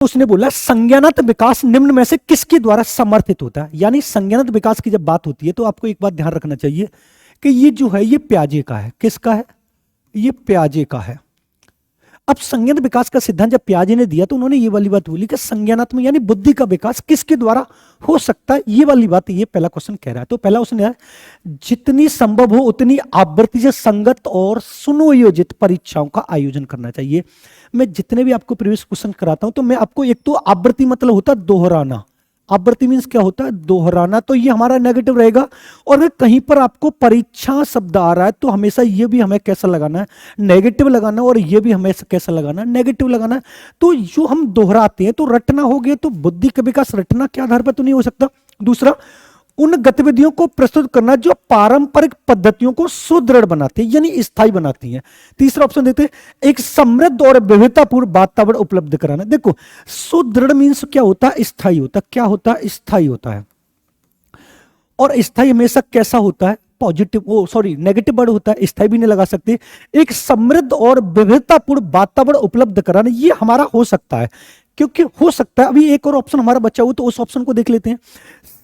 उसने बोला संज्ञानात्मक विकास निम्न में से किसके द्वारा समर्थित होता है। यानी संज्ञानात्मक विकास की जब बात होती है तो आपको एक बात ध्यान रखना चाहिए कि ये जो है ये प्याजे का है। किसका है? ये प्याजे का है। अब संज्ञानात्मक विकास का सिद्धांत जब प्याजे ने दिया तो उन्होंने ये वाली बात बोली कि संज्ञानात्मक यानी बुद्धि का विकास किसके द्वारा हो सकता है, ये वाली बात ये पहला क्वेश्चन कह रहा है। तो पहला उसने है जितनी संभव हो उतनी आवृत्ति से संगत और सुनियोजित परीक्षाओं का आयोजन करना चाहिए। मैं जितने भी आपको प्रीवियस क्वेश्चन कराता हूं तो मैं आपको, एक तो आवृत्ति मतलब होता है दोहराना, आवृत्ति मीन्स क्या होता है? दोहराना। तो ये हमारा नेगेटिव रहेगा। और अगर कहीं पर आपको परीक्षा शब्द आ रहा है तो हमेशा ये भी हमें कैसा लगाना है? नेगेटिव लगाना। और ये भी हमें कैसा लगाना है? नेगेटिव लगाना है। तो जो हम दोहराते हैं तो रटना हो गया, तो बुद्धि का विकास रटना के आधार पर तो नहीं हो सकता। दूसरा, उन गतिविधियों को प्रस्तुत करना जो पारंपरिक पद्धतियों को सुदृढ़ बनाती है यानी स्थायी बनाती हैं। तीसरा ऑप्शन देते हैं एक समृद्ध और विविधतापूर्ण वातावरण उपलब्ध कराना। देखो सुदृढ़ मीन्स क्या होता है? स्थायी होता है। क्या होता है? स्थायी होता है। और स्थायी हमेशा कैसा होता है? पॉजिटिव, वो सॉरी नेगेटिव वर्ड होता है, स्थायी भी नहीं लगा सकते। एक समृद्ध और विविधतापूर्ण वातावरण उपलब्ध कराना, ये हमारा हो सकता है, क्योंकि हो सकता है। अभी एक और ऑप्शन हमारा बचा हुआ तो उस ऑप्शन को देख लेते हैं।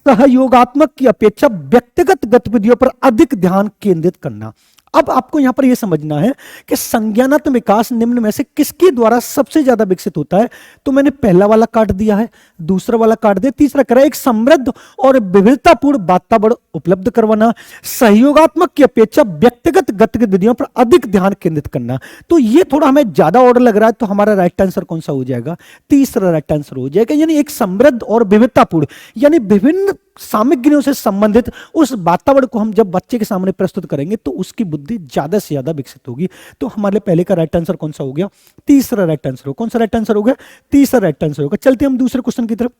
सहयोगात्मक की अपेक्षा व्यक्तिगत गतिविधियों पर अधिक ध्यान केंद्रित करना। अब आपको यहां पर यह समझना है कि संज्ञानात्मक विकास निम्न में से किसके द्वारा सबसे ज्यादा विकसित होता है। तो मैंने पहला वाला काट दिया है, दूसरा वाला काट दिया, तीसरा करा एक समृद्ध और विविधतापूर्ण वातावरण उपलब्ध करवाना, सहयोगात्मक की अपेक्षा व्यक्तिगत गतिविधियों पर अधिक ध्यान केंद्रित करना। तो ये थोड़ा हमें ज्यादा ऑर्डर लग रहा है, तो हमारा राइट आंसर कौन सा हो जाएगा? तीसरा राइट आंसर हो जाएगा। यानी एक समृद्ध और विविधतापूर्ण यानी विभिन्न सामग्रियों से संबंधित उस वातावरण को हम जब बच्चे के सामने प्रस्तुत करेंगे तो उसकी बुद्धि ज्यादा से ज्यादा विकसित होगी। तो हमारे पहले का राइट आंसर कौन सा हो गया? तीसरा राइट आंसर हो। कौन सा राइट आंसर हो गया? तीसरा राइट आंसर होगा। चलते हम दूसरे क्वेश्चन की तरफ।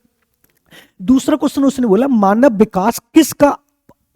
दूसरा क्वेश्चन उसने बोला मानव विकास किसका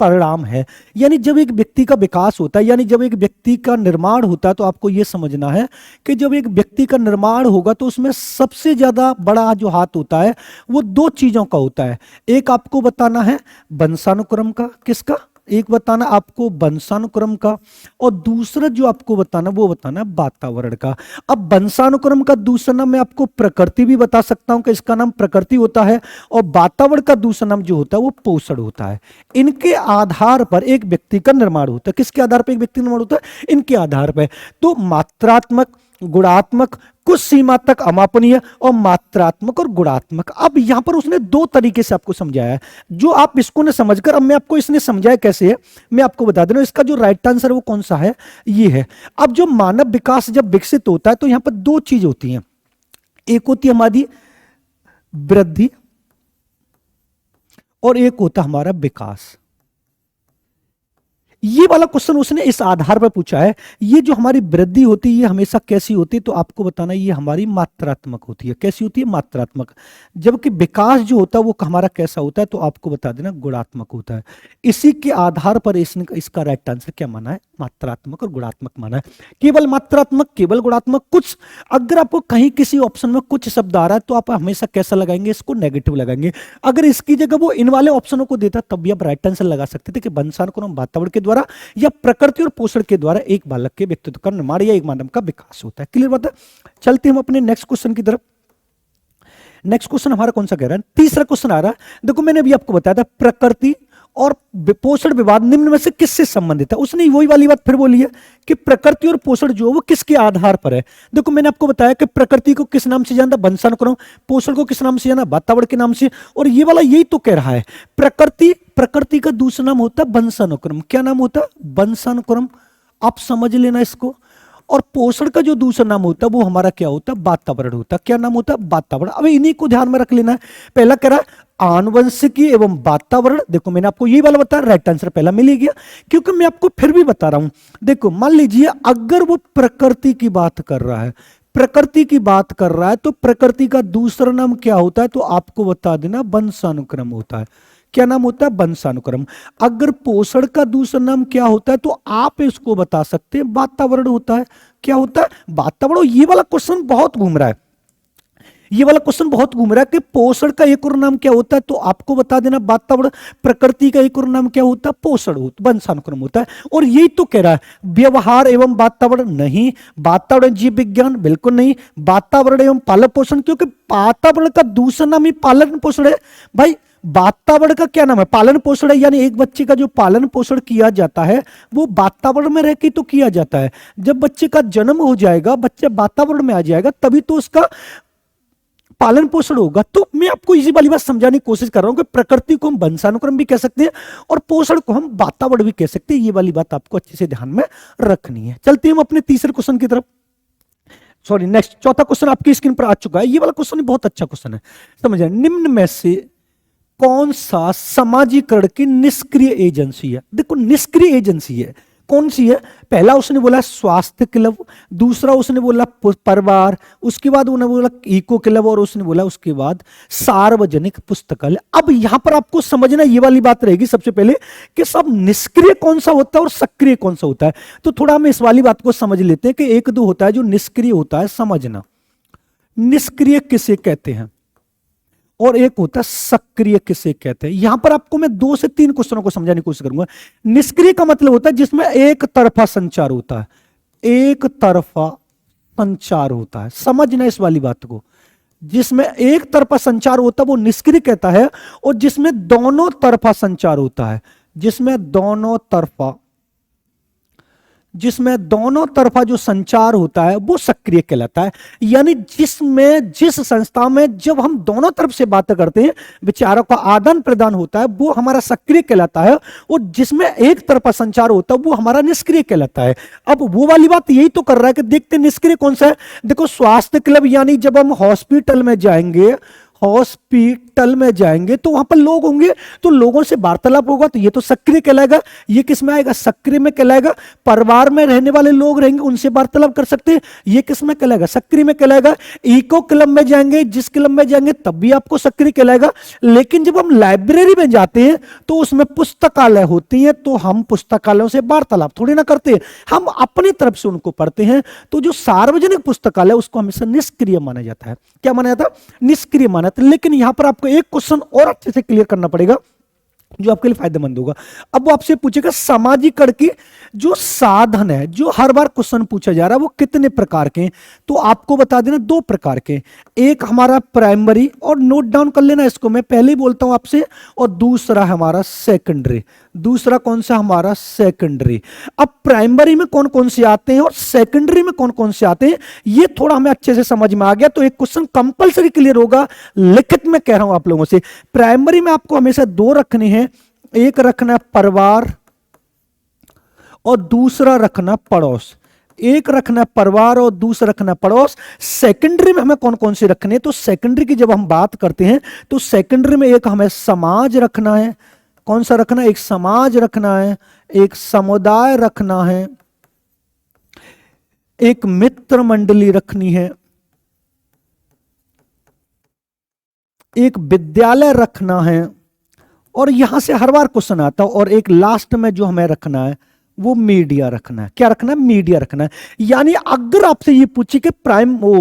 परिणाम है। यानी जब एक व्यक्ति का विकास होता है, यानी जब एक व्यक्ति का निर्माण होता है, तो आपको यह समझना है कि जब एक व्यक्ति का निर्माण होगा तो उसमें सबसे ज्यादा बड़ा जो हाथ होता है वो दो चीजों का होता है। एक आपको बताना है वंशानुक्रम का। किसका? एक बताना आपको वंशानुक्रम का, और दूसरा जो आपको बताना वो बताना वातावरण का। अब वंशानुक्रम का दूसरा नाम मैं आपको प्रकृति भी बता सकता हूं कि इसका नाम प्रकृति होता है, और वातावरण का दूसरा नाम जो होता है वो पोषण होता है। इनके आधार पर एक व्यक्ति का निर्माण होता है। किसके आधार पर एक व्यक्ति का निर्माण होता है? इनके आधार पर। तो मात्रात्मक, गुणात्मक, कुछ सीमा तक अमापनीय, और मात्रात्मक और गुणात्मक। अब यहां पर उसने दो तरीके से आपको समझाया है, जो आप इसको ने समझकर, अब मैं आपको इसने समझाया कैसे है मैं आपको बता दे रहा हूं। इसका जो राइट आंसर वो कौन सा है? ये है। अब जो मानव विकास जब विकसित होता है तो यहां पर दो चीज होती हैं। एक होती है हमारी वृद्धि और एक होता हमारा विकास। ये वाला क्वेश्चन उसने इस आधार पर पूछा है। ये जो हमारी वृद्धि होती है ये हमेशा कैसी होती है? तो आपको बताना ये हमारी मात्रात्मक होती है। कैसी होती है? मात्रात्मक। जबकि विकास जो होता है वो हमारा कैसा होता है? तो आपको बता देना गुणात्मक होता है। इसी के आधार पर इसने इसका राइट आंसर क्या माना है? मात्रात्मक और गुणात्मक माना है। केवल मात्रात्मक, केवल गुणात्मक। कुछ अगर आपको कहीं किसी ऑप्शन में कुछ शब्द आ रहा है तो आप हमेशा कैसा लगाएंगे? इसको नेगेटिव लगाएंगे। अगर इसकी जगह वो इन वाले ऑप्शनों को देता तब भी आप राइट आंसर लगा सकते थे कि वंशानुक्रम वातावरण के द्वारा या प्रकृति और पोषण के द्वारा एक बालक के व्यक्तित्व का निर्माण या एक मानव का विकास होता है। क्लियर बात है? चलते हम अपने नेक्स्ट क्वेश्चन की तरफ। नेक्स्ट क्वेश्चन हमारा कौन सा कह रहा है? तीसरा क्वेश्चन आ रहा है। देखो मैंने अभी आपको बताया था प्रकृति और पोषण विवाद निम्न में से किससे संबंधित है। उसने वही वाली बात फिर बोली है कि प्रकृति और पोषण जो है वो किसके आधार पर है। देखो मैंने आपको बताया कि प्रकृति को किस नाम से जानता? वंशानुक्रम। पोषण को किस नाम से जाना? वातावरण के नाम से। और ये वाला यही तो कह रहा है। प्रकृति का दूसरा नाम होता है वंशानुक्रम। क्या नाम होता है? वंशानुक्रम। आप समझ लेना इसको। और पोषण का जो दूसरा नाम होता है वो हमारा क्या होता है? वातावरण होता है। क्या नाम होता है? वातावरण। अब इन्हीं को ध्यान में रख लेना है। पहला कह रहा है आनुवंशिकी एवं वातावरण। देखो मैंने आपको यही वाला बताया, राइट आंसर पहला मिल गया। क्योंकि मैं आपको फिर भी बता रहा हूं, देखो मान लीजिए अगर वो प्रकृति की बात कर रहा है, प्रकृति की बात कर रहा है तो प्रकृति का दूसरा नाम क्या होता है? तो आपको बता देना वंशानुक्रम होता है। क्या नाम होता है? वंशानुक्रम। अगर पोषण का दूसरा नाम क्या होता है तो आप इसको बता सकते हैं वातावरण होता है। क्या होता है? वातावरण। ये वाला क्वेश्चन बहुत घूम रहा है। ये वाला क्वेश्चन बहुत घूम रहा है कि पोषण का एक और नाम क्या होता है, तो आपको बता देना वातावरण। प्रकृति का एक और नाम क्या होता है, पोषण वंशानुक्रम होता है। और यही तो कह रहा है व्यवहार एवं वातावरण नहीं, वातावरण जीव विज्ञान बिल्कुल नहीं, वातावरण एवं पालन पोषण, क्योंकि वातावरण का दूसरा नाम ही पालन पोषण है भाई। वातावरण का क्या नाम है, पालन पोषण है। यानी एक बच्चे का जो पालन पोषण किया जाता है वो वातावरण में रह के तो किया जाता है। जब बच्चे का जन्म हो जाएगा, बच्चा वातावरण में आ जाएगा, तभी तो उसका पालन पोषण होगा। तो मैं आपको इसी वाली बात समझाने की कोशिश कर रहा हूं कि प्रकृति को हम वंशानुक्रम भी कह सकते हैं और पोषण को हम वातावरण भी कह सकते हैं। ये वाली बात आपको अच्छे से ध्यान में रखनी है। चलते हैं हम अपने तीसरे क्वेश्चन की तरफ। सॉरी, नेक्स्ट चौथा क्वेश्चन आपकी स्क्रीन पर आ चुका है। ये वाला क्वेश्चन बहुत अच्छा क्वेश्चन है, समझ निम्न में से कौन सा समाजीकरण की निष्क्रिय एजेंसी है। देखो निष्क्रिय एजेंसी है कौन सी है, पहला उसने बोला स्वास्थ्य क्लब, दूसरा उसने बोला परिवार, उसके बाद उन्होंने बोला इको क्लब, और उसने बोला उसके बाद सार्वजनिक पुस्तकालय। अब यहां पर आपको समझना ये वाली बात रहेगी सबसे पहले कि सब निष्क्रिय कौन सा होता है और सक्रिय कौन सा होता है। तो थोड़ा हम इस वाली बात को समझ लेते हैं कि एक दो होता है जो निष्क्रिय होता है, समझना निष्क्रिय किसे कहते हैं और एक होता है सक्रिय किसे कहते हैं। यहां पर आपको मैं 2 से 3 क्वेश्चनों को समझाने की कोशिश करूंगा। निष्क्रिय का मतलब होता है जिसमें एक तरफा संचार होता है, एक तरफा संचार होता है, समझना इस वाली बात को। जिसमें एक तरफा संचार होता है वो निष्क्रिय कहता है, और जिसमें दोनों तरफा संचार होता है, जिसमें दोनों तरफा जो संचार होता है वो सक्रिय कहलाता है। यानी जिस संस्था में जब हम दोनों तरफ से बातें करते हैं, विचारों का आदान प्रदान होता है, वो हमारा सक्रिय कहलाता है, और जिसमें एक तरफा संचार होता है वो हमारा निष्क्रिय कहलाता है। अब वो वाली बात यही तो कर रहा है कि देखते निष्क्रिय कौन सा है। देखो स्वास्थ्य क्लब, यानी जब हम हॉस्पिटल में जाएंगे तो वहां पर लोग होंगे, तो लोगों से वार्तालाप होगा, तो ये तो सक्रिय कहलाएगा। ये किस में आएगा, सक्रिय में कहलाएगा। परिवार में रहने वाले लोग रहेंगे, उनसे वार्तालाप कर सकते हैं, ये किस में कहलाएगा, सक्रिय में कहलाएगा। इको क्लब में जाएंगे, जिस क्लब में जाएंगे तब भी आपको सक्रिय कहलाएगा। लेकिन जब हम लाइब्रेरी में जाते हैं तो उसमें पुस्तकालय होती है, तो हम पुस्तकालयों से वार्तालाप थोड़ी ना करते हैं, हम अपनी तरफ से उनको पढ़ते हैं। तो जो सार्वजनिक पुस्तकालय उसको हमेशा निष्क्रिय माना जाता है। क्या माना जाता है, निष्क्रिय माना। लेकिन यहां पर आपको एक क्वेश्चन और अच्छे से क्लियर करना पड़ेगा जो आपके लिए फायदेमंद होगा। अब वो आपसे पूछेगा सामाजिकरण की जो साधन है, जो हर बार क्वेश्चन पूछा जा रहा है, वो कितने प्रकार के हैं। तो आपको बता देना 2 प्रकार के, एक हमारा प्राइमरी, और नोट डाउन कर लेना इसको, मैं पहले ही बोलता हूं आपसे, और दूसरा हमारा सेकेंडरी। दूसरा कौन सा, हमारा सेकेंडरी। अब प्राइमरी में कौन कौन से आते हैं और सेकेंडरी में कौन कौन से आते हैं, ये थोड़ा हमें अच्छे से समझ में आ गया तो एक क्वेश्चन कंपलसरी क्लियर होगा, लिखित में कह रहा हूं आप लोगों से। प्राइमरी में आपको हमेशा 2 रखने हैं, एक रखना परिवार और दूसरा रखना पड़ोस। एक रखना परिवार और दूसरा रखना पड़ोस। सेकेंडरी में हमें कौन कौन से रखने हैं, तो सेकेंडरी की जब हम बात करते हैं तो सेकेंडरी में एक हमें समाज रखना है। कौन सा रखना है, एक समाज रखना है, एक समुदाय रखना है, एक मित्र मंडली रखनी है, एक विद्यालय रखना है, और यहां से हर बार क्वेश्चन आता है, और एक लास्ट में जो हमें रखना है वो मीडिया रखना है। क्या रखना है, मीडिया रखना है। यानी अगर आपसे ये पूछे कि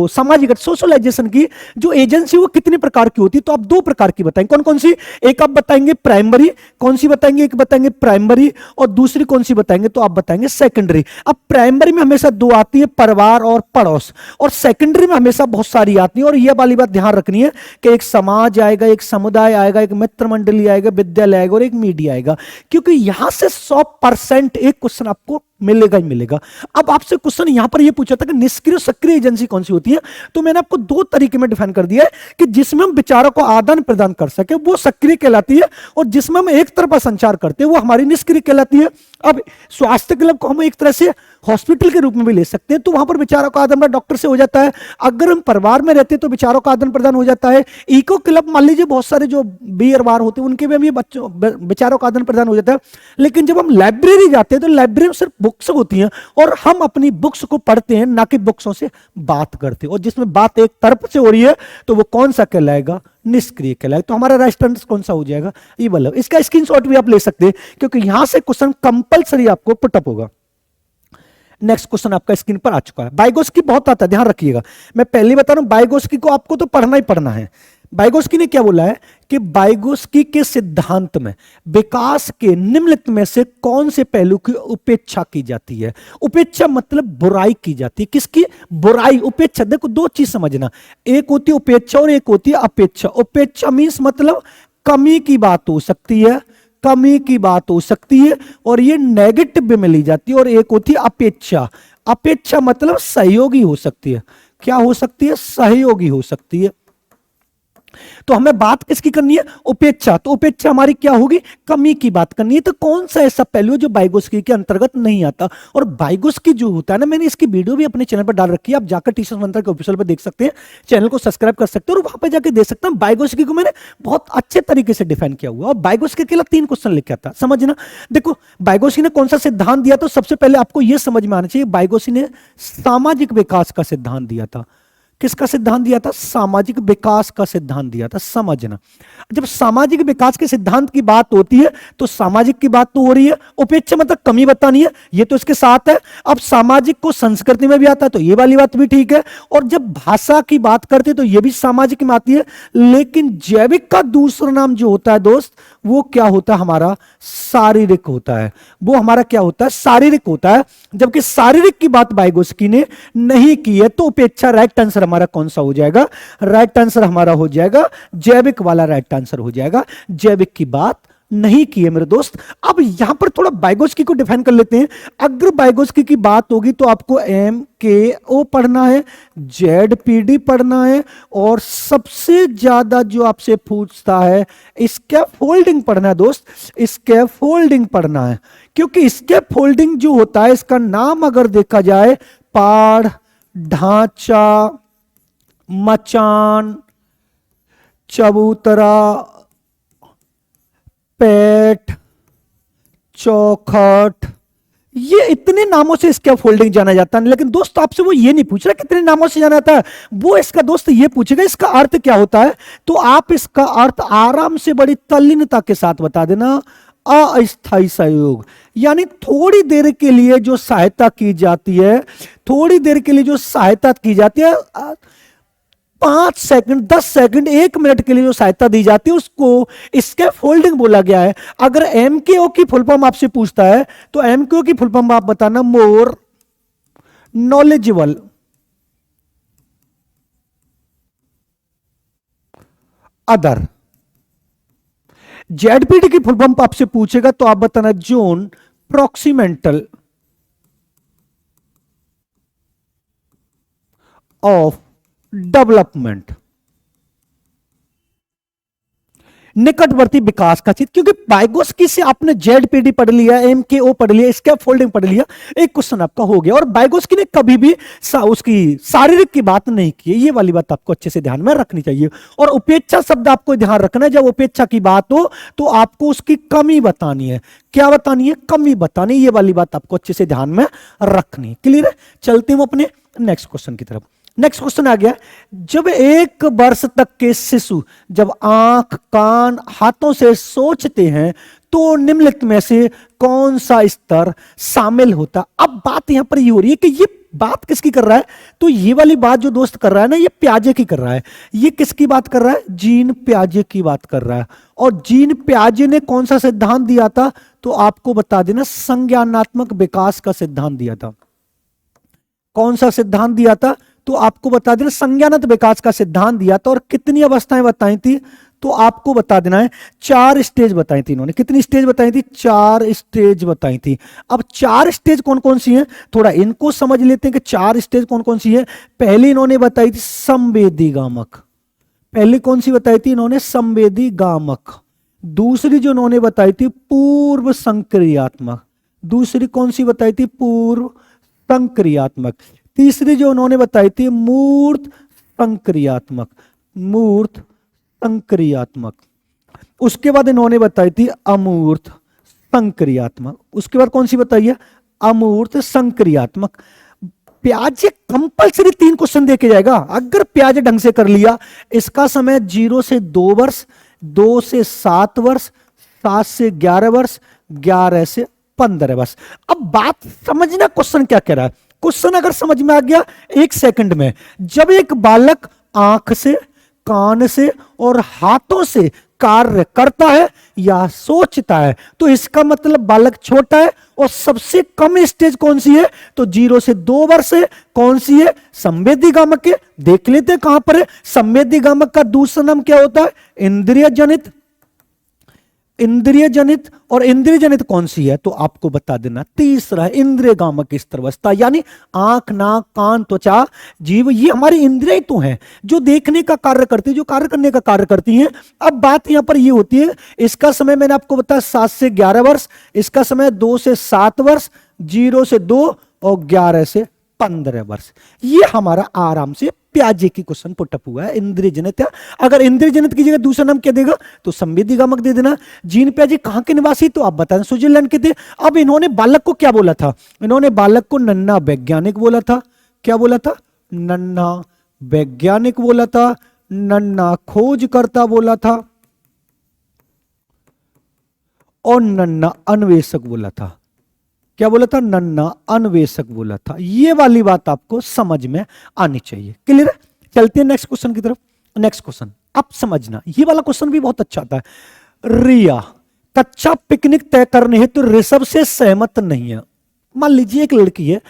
सामाजिक सोशलाइजेशन की जो एजेंसी वो कितने प्रकार की होती है, तो आप 2 प्रकार की बताएंगे। कौन कौन सी, एक आप बताएंगे प्राइमरी, कौन सी बताएंगे, एक बताएंगे प्राइमरी, और दूसरी कौन सी बताएंगे, तो आप बताएंगे सेकेंडरी। अब प्राइमरी में हमेशा 2 आती है, परिवार और पड़ोस, और सेकेंडरी में हमेशा बहुत सारी आती है। और यह वाली बात ध्यान रखनी है कि एक समाज आएगा, एक समुदाय आएगा, एक मित्र मंडली आएगा, विद्यालय आएगा, और एक मीडिया आएगा, क्योंकि यहां से 100% एक क्वेश्चन आपको मिलेगा ही मिलेगा। अब आपसे क्वेश्चन यहां पर यह पूछा था कि निष्क्रिय सक्रिय एजेंसी कौन सी होती है, तो मैंने आपको 2 तरीके में डिफाइन कर दिया है कि जिसमें हम विचारों को आदान प्रदान कर सके वो सक्रिय कहलाती है, और जिसमें हम एक तरफा संचार करते हैं वो हमारी निष्क्रिय कहलाती है। अब स्वास्थ्य क्लब को हम एक तरह से हॉस्पिटल के रूप में भी ले सकते हैं, तो वहां पर विचारों का आदान प्रदान डॉक्टर से हो जाता है। अगर हम परिवार में रहते हैं तो विचारों का आदान प्रदान हो जाता है। इको क्लब मान लीजिए बहुत सारे जो बियर बार होते हैं उनके में भी बच्चों विचारों का आदान प्रदान हो जाता है। लेकिन जब हम लाइब्रेरी जाते हैं तो लाइब्रेरी में सिर्फ बुक्स होती हैं, और हम अपनी बुक्स को पढ़ते हैं, ना कि बुक्सों से बात करते हैं। और जिसमें बात एक तरफ से हो रही है तो वो कौन सा कहलाएगा, निष्क्रिय कहलाएगा। तो हमारा राइट आंसर कौन सा हो जाएगा, ये वाला। इसका स्क्रीनशॉट भी आप ले सकते हैं क्योंकि यहां से क्वेश्चन कंपलसरी आपको पुटअप होगा। नेक्स्ट क्वेश्चन आपका स्क्रीन पर आ चुका है। बाइगोस्की बहुत आता है, ध्यान रखिएगा, मैं पहले बता रहा हूं बाइगोस्की को आपको तो पढ़ना ही पढ़ना है। बाइगोस्की ने क्या बोला है कि बाइगोस्की के सिद्धांत में विकास के निम्नलिखित में से कौन से पहलू की उपेक्षा की जाती है। उपेक्षा मतलब बुराई की जाती है, किसकी बुराई, उपेक्षा। देखो दो चीज समझना, एक होती है उपेक्षा और एक होती है अपेक्षा। उपेक्षा मीन्स मतलब कमी की बात हो सकती है, कमी की बात हो सकती है और ये नेगेटिव में ली जाती है, और एक होती है अपेक्षा। अपेक्षा मतलब सहयोगी हो सकती है, क्या हो सकती है, सहयोगी हो सकती है। तो हमें बात किसकी करनी है, उपेक्षा। तो उपेक्षा हमारी क्या होगी, कमी की बात करनी है। तो कौन सा ऐसा पहलू है जो बाइगोस्की के अंतर्गत नहीं आता। और बाइगोस्की जो होता है ना, मैंने इसकी वीडियो भी अपने चैनल पर डाल रखी है, आप जाकर टीचर्स मंत्र के ऑफिशियल पर देख सकते हैं, चैनल को सब्सक्राइब कर सकते हैं और वहां पर जाकर देख सकते हैं। बाइगोस्की को मैंने बहुत अच्छे तरीके से डिफाइन किया हुआ, और बाइगोस्की के लिए 3 क्वेश्चन लिखा था, समझना। देखो बाइगोस्की ने कौन सा सिद्धांत दिया, तो सबसे पहले आपको यह समझ में आना चाहिए, बाइगोस्की ने सामाजिक विकास का सिद्धांत दिया था। किसका सिद्धांत दिया था, सामाजिक विकास का सिद्धांत दिया था। समझना, जब सामाजिक विकास के सिद्धांत की बात होती है तो सामाजिक की बात तो हो रही है, उपेक्षा मतलब कमी बतानी है, ये तो इसके साथ है। अब सामाजिक को संस्कृति में भी आता है तो ये वाली बात भी ठीक है, और जब भाषा की बात करते तो ये भी सामाजिक में आती है। लेकिन जैविक का दूसरा नाम जो होता है दोस्त, वो क्या होता है, हमारा शारीरिक होता है। वो हमारा क्या होता है, शारीरिक होता है। जबकि शारीरिक की बात बाइगोस्की ने नहीं की है, तो उपेक्षा राइट आंसर हमारा कौन सा हो जाएगा, राइट आंसर हमारा हो जाएगा जैविक वाला, राइट आंसर हो जाएगा। जैविक की बात नहीं की है मेरे दोस्त। अब यहां पर थोड़ा बाइगोस्की को डिफाइन कर लेते हैं। अगर बाइगोस्की की बात होगी तो आपको MKO पढ़ना है, ZPD पढ़ना है, और सबसे ज्यादा जो आपसे पूछता है स्कैफोल्डिंग पढ़ना है दोस्त, स्कैफोल्डिंग पढ़ना है। क्योंकि स्कैफोल्डिंग जो होता है, इसका नाम अगर देखा जाए, पाड़, ढांचा, मचान, चबूतरा, पैठ, चौखट, ये इतने नामों से स्कैफोल्डिंग जाना जाता है। लेकिन दोस्त आपसे वो ये नहीं पूछ रहा कितने नामों से जाना जाता है, वो इसका दोस्त ये पूछेगा इसका अर्थ क्या होता है। तो आप इसका अर्थ आराम से बड़ी तल्लीनता के साथ बता देना, अस्थायी सहयोग, यानी थोड़ी देर के लिए जो सहायता की जाती है, थोड़ी देर के लिए जो सहायता की जाती है, 5 सेकंड, 10 सेकंड, 1 मिनट के लिए जो सहायता दी जाती है, उसको स्कैफोल्डिंग बोला गया है। अगर MKO की फुल फॉर्म आपसे पूछता है तो MKO की फुल फॉर्म आप बताना, मोर नॉलेजेबल अदर। ZPD की फुल फॉर्म आपसे पूछेगा तो आप बताना, जोन प्रोक्सीमेंटल ऑफ डेवलपमेंट, निकटवर्ती विकास का चित्र। क्योंकि बाइगोस्की से आपने ZPD पढ़ लिया, MKO पढ़ लिया, स्कैफोल्डिंग पढ़ लिया, एक क्वेश्चन आपका हो गया। और बाइगोस्की ने कभी भी उसकी शारीरिक की बात नहीं की है, ये वाली बात आपको अच्छे से ध्यान में रखनी चाहिए। और उपेक्षा शब्द आपको ध्यान रखना है, जब उपेक्षा की बात हो तो आपको उसकी कमी बतानी है। क्या बतानी है, कमी बतानी, ये वाली बात आपको अच्छे से ध्यान में रखनी। क्लियर है, चलते हैं अपने नेक्स्ट क्वेश्चन की तरफ। नेक्स्ट क्वेश्चन आ गया, जब 1 वर्ष तक के शिशु जब आंख, कान, हाथों से सोचते हैं तो निम्नलिखित में से कौन सा स्तर शामिल होता। अब बात यहां पर ये हो रही है कि ये बात किसकी कर रहा है, तो ये वाली बात जो दोस्त कर रहा है ना, ये पियाजे की कर रहा है। ये किसकी बात कर रहा है, जीन पियाजे की बात कर रहा है। और जीन पियाजे ने कौन सा सिद्धांत दिया था, तो आपको बता देना, संज्ञानात्मक विकास का सिद्धांत दिया था। कौन सा सिद्धांत दिया था, तो आपको बता देना, संज्ञानात्मक विकास का सिद्धांत दिया था। और कितनी अवस्थाएं बताई थी, तो आपको बता देना है 4 स्टेज बताई थी इन्होंने। कितनी स्टेज बताई थी, 4 स्टेज बताई थी। अब 4 स्टेज कौन कौन सी हैं, थोड़ा इनको समझ लेते हैं कि 4 स्टेज कौन कौन सी है। पहली इन्होंने बताई थी संवेदी गामक, पहली कौन सी बताई थी इन्होंने, संवेदी गामक। दूसरी जो इन्होंने बताई थी पूर्व संक्रियात्मक, दूसरी कौन सी बताई थी, पूर्व संक्रियात्मक। तीसरी जो उन्होंने बताई थी मूर्त संक्रियात्मक, मूर्त संक्रियात्मक। उसके बाद इन्होंने बताई थी अमूर्त संक्रियात्मक। उसके बाद कौन सी बताई है, अमूर्त संक्रियात्मक। प्याजे कंपलसरी 3 क्वेश्चन देके जाएगा। अगर प्याजे ढंग से कर लिया, इसका समय 0 से 2 वर्ष, 2 से 7 वर्ष, 7 से 11 वर्ष, 11 से 15 बस। अब बात समझना क्वेश्चन क्या कह रहा है। क्वेश्चन अगर समझ में आ गया एक सेकंड में, जब एक बालक आंख से, कान से और हाथों से कार्य करता है या सोचता है तो इसका मतलब बालक छोटा है। और सबसे कम स्टेज कौन सी है, तो 0 से 2 वर्ष है। कौन सी है, संवेदी गामक के। देख लेते हैं कहां पर है। संवेदी गामक का दूसरा नाम क्या होता है, इंद्रिय जनित। इंद्रिय जनित, और इंद्रिय जनित कौन सी है तो आपको बता देना। तीसरा है इंद्रिय गामक स्तरावस्था, यानी आंख, नाक, कान, त्वचा, जीभ, ये हमारी इंद्रिय तो हैं जो देखने का कार्य करती है, जो कार्य करने का कार्य करती हैं। अब बात यहां पर ये होती है, इसका समय मैंने आपको बताया 7 से 11 वर्ष, इसका समय 2 से 7 वर्ष, 0 से 2 और 11 से 15 वर्ष। ये हमारा आराम से प्याजे की क्वेश्चन पुटअप हुआ है, इंद्रिय जनित है। अगर इंद्रिय जनित की जगह दूसरा नाम क्या देगा तो संवेदी गामक दे देना। जीन प्याजे कहां के निवासी, तो आप बताएं स्विट्जरलैंड के थे। अब इन्होंने बालक को क्या बोला था, इन्होंने बालक को नन्हा वैज्ञानिक बोला था। क्या बोला था, नन्हा वैज्ञानिक बोला था, नन्हा खोजकर्ता बोला था और नन्हा अन्वेषक बोला था। क्या बोला था, नन्हा अन्वेषक बोला था। ये वाली बात आपको समझ में आनी चाहिए। क्लियर है, चलते हैं नेक्स्ट क्वेश्चन की तरफ। नेक्स्ट क्वेश्चन आप समझना, ये वाला क्वेश्चन भी बहुत अच्छा आता है। रिया कच्चा पिकनिक तय करने हेतु ऋषभ से सहमत नहीं है। मान लीजिए एक लड़की है,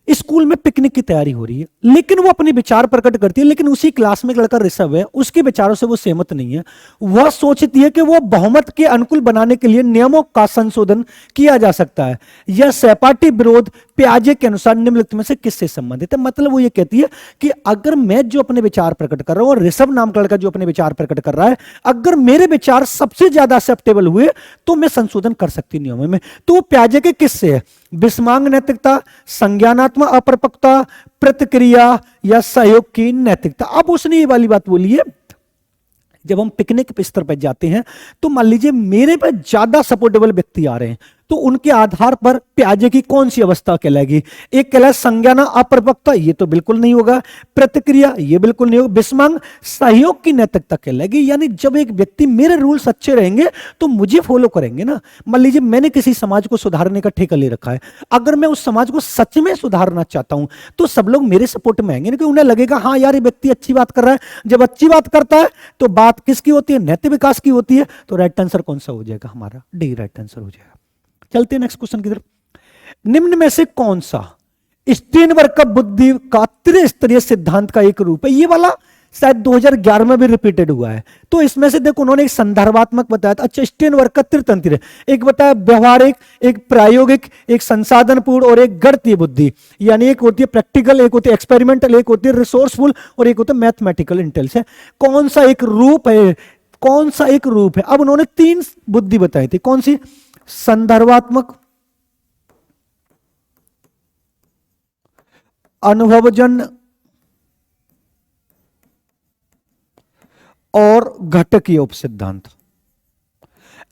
स्कूल में पिकनिक की तैयारी हो रही है, लेकिन वो अपने विचार प्रकट करती है, लेकिन उसी क्लास में एक लड़का ऋषभ है, उसके विचारों से वो सहमत नहीं है। वह सोचती है कि वो बहुमत के अनुकूल बनाने के लिए नियमों का संशोधन किया जा सकता है। यह सहपाठी विरोध प्याजे के अनुसार निम्नलिखित में से किससे संबंधित है। मतलब वो ये कहती है कि अगर मैं जो अपने विचार प्रकट कर रहा हूं और ऋषभ नाम का लड़का जो अपने विचार प्रकट कर रहा है, अगर मेरे विचार सबसे ज्यादा एक्सेप्टेबल हुए तो मैं संशोधन कर सकती नियमों में। तो वो प्याजे के किससे है, विस्मांग नैतिकता, संज्ञानात्मक अपरिपक्वता, प्रतिक्रिया या सहयोग की नैतिकता। अब उसने ये वाली बात बोली है, जब हम पिकनिक के स्तर पर जाते हैं तो मान लीजिए मेरे पर ज्यादा सपोर्टेबल व्यक्ति आ रहे हैं, तो उनके आधार पर प्याजे की कौन सी अवस्था कहलाएगी। एक कहलाए संज्ञान अपरिपक्वता, ये तो बिल्कुल नहीं होगा। प्रतिक्रिया, ये बिल्कुल नहीं होगा। विस्मांग सहयोग की नैतिकता कहलाएगी, यानी जब एक व्यक्ति मेरे रूल्स अच्छे रहेंगे तो मुझे फॉलो करेंगे ना। मान लीजिए मैंने किसी समाज को सुधारने का ठेका ले रखा है, अगर मैं उस समाज को सच में सुधारना चाहता हूं तो सब लोग मेरे सपोर्ट में आएंगे, उन्हें लगेगा हाँ यार ये व्यक्ति अच्छी बात कर रहा है। जब अच्छी बात करता है तो बात किसकी होती है, नैतिक विकास की होती है। तो राइट आंसर कौन सा हो जाएगा, हमारा डी राइट आंसर हो जाएगा। चलते हैं नेक्स्ट क्वेश्चन की तरफ। निम्न में से कौन सा स्टीनबर्ग का बुद्धि का त्रिस्तरीय सिद्धांत का एक रूप है। ये वाला शायद 2011 में भी रिपीटेड हुआ है। तो इसमें से देखो उन्होंने एक संदर्भात्मक बताया था। अच्छा, स्टीनबर्ग का त्रितंत्र, एक बताया व्यवहारिक, एक प्रायोगिक, एक संसाधनपूर्ण और एक गणितीय बुद्धि। यानी एक होती है प्रैक्टिकल, एक होती है एक्सपेरिमेंटल, एक होती है रिसोर्सफुल और एक होता है मैथमेटिकल इंटेलिजेंस। कौन सा एक रूप है, कौन सा एक रूप है। अब उन्होंने 3 बुद्धि बताई थी, कौन सी, संदर्भात्मक, अनुभवजन्य और घटकीय उपसिद्धांत।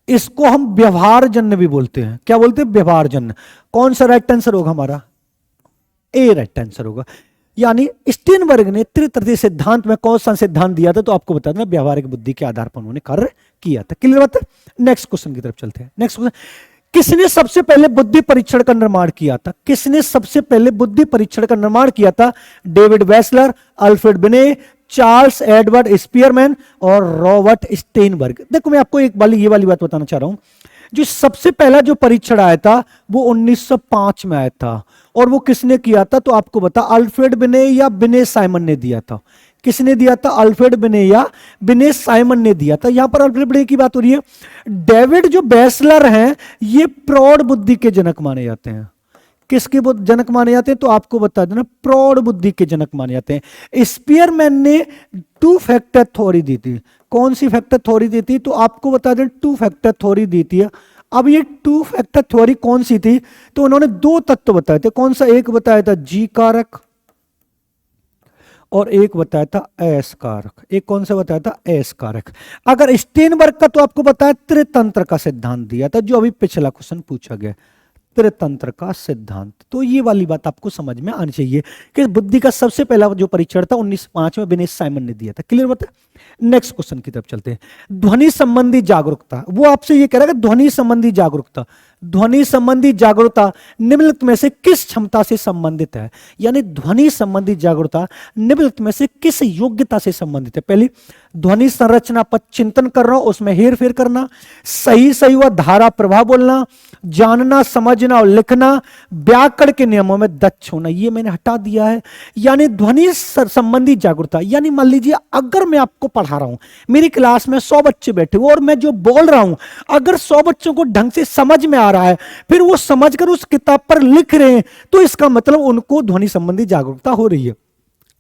इसको हम व्यवहारजन्य भी बोलते हैं। क्या बोलते हैं, व्यवहारजन्य। कौन सा राइट आंसर होगा हमारा, ए राइट आंसर होगा। यानी स्टीनबर्ग ने त्रितर्तीय सिद्धांत में कौन सा सिद्धांत दिया था, तो आपको बता देना व्यवहारिक बुद्धि के आधार पर उन्होंने कार्य किया था। क्लियर बात है। नेक्स्ट क्वेश्चन की तरफ चलते हैं। नेक्स्ट क्वेश्चन, किसने सबसे पहले बुद्धि परीक्षण का निर्माण किया था। किसने सबसे पहले बुद्धि परीक्षण का निर्माण किया था। डेविड वेसलर, अल्फ्रेड बिने, चार्ल्स एडवर्ड स्पीयरमैन और रॉबर्ट स्टेनबर्ग। देखो मैं आपको एक वाली ये वाली बात बताना चाह रहा हूं, जो सबसे पहला जो परीक्षण आया था वो 1905 में आया था। और वो किसने किया था, तो आपको बता अल्फ्रेड बिने या बिने साइमन ने दिया था। किसने दिया था, अल्फ्रेड बिने या बिने साइमन ने दिया था। यहां पर अल्फ्रेड बिने की बात हो रही है। डेविड जो बेसलर हैं ये प्रौढ़ बुद्धि के जनक माने जाते हैं। किसके जनक माने जाते हैं, तो आपको बता देना प्रौढ़ बुद्धि के जनक माने जाते हैं। स्पीयरमैन ने 2 फैक्टर थ्योरी दी थी। कौन सी फैक्टर थ्योरी दी थी, तो आपको बता दें 2 फैक्टर थ्योरी दी थी। अब ये 2 फैक्टर थ्योरी कौन सी थी, तो उन्होंने 2 तत्व बताए थे। कौन सा, एक बताया था जी कारक और एक बताया था एस कारक। एक कौन सा बताया था, एस कारक। अगर स्टीनबर्ग का तो आपको बताया त्रितंत्र का सिद्धांत दिया था, जो अभी पिछला क्वेश्चन पूछा गया, त्रितंत्र का सिद्धांत। तो ये वाली बात आपको समझ में आनी चाहिए कि बुद्धि का सबसे पहला जो परीक्षण था 1905 में बिने साइमन ने दिया था। क्लियर बता। नेक्स्ट क्वेश्चन की तरफ चलते हैं। ध्वनि संबंधी जागरूकता, वो आपसे ये कह रहा है कि ध्वनि संबंधी जागरूकता, ध्वनि संबंधी जागरूकता निम्नलिखित में से किस क्षमता से संबंधित है? यानी ध्वनि संबंधी जागरूकता निम्नलिखित में से किस योग्यता से संबंधित है? पहली, ध्वनि संरचना पर चिंतन कर रहा हूं, उसमें हेर फेर करना, सही सही व धारा प्रभाव बोलना, जानना समझना और लिखना, व्याकरण के नियमों में दक्ष होना। ये मैंने हटा दिया है। यानी ध्वनि संबंधी जागरूकता, यानी मान लीजिए अगर मैं आपको पढ़ा रहा हूं, मेरी क्लास में 100 बच्चे बैठे हुए और मैं जो बोल रहा हूं अगर 100 बच्चों को ढंग से समझ में आ रहा है, फिर वो समझकर उस किताब पर लिख रहे हैं, तो इसका मतलब उनको ध्वनि संबंधी जागरूकता हो रही है।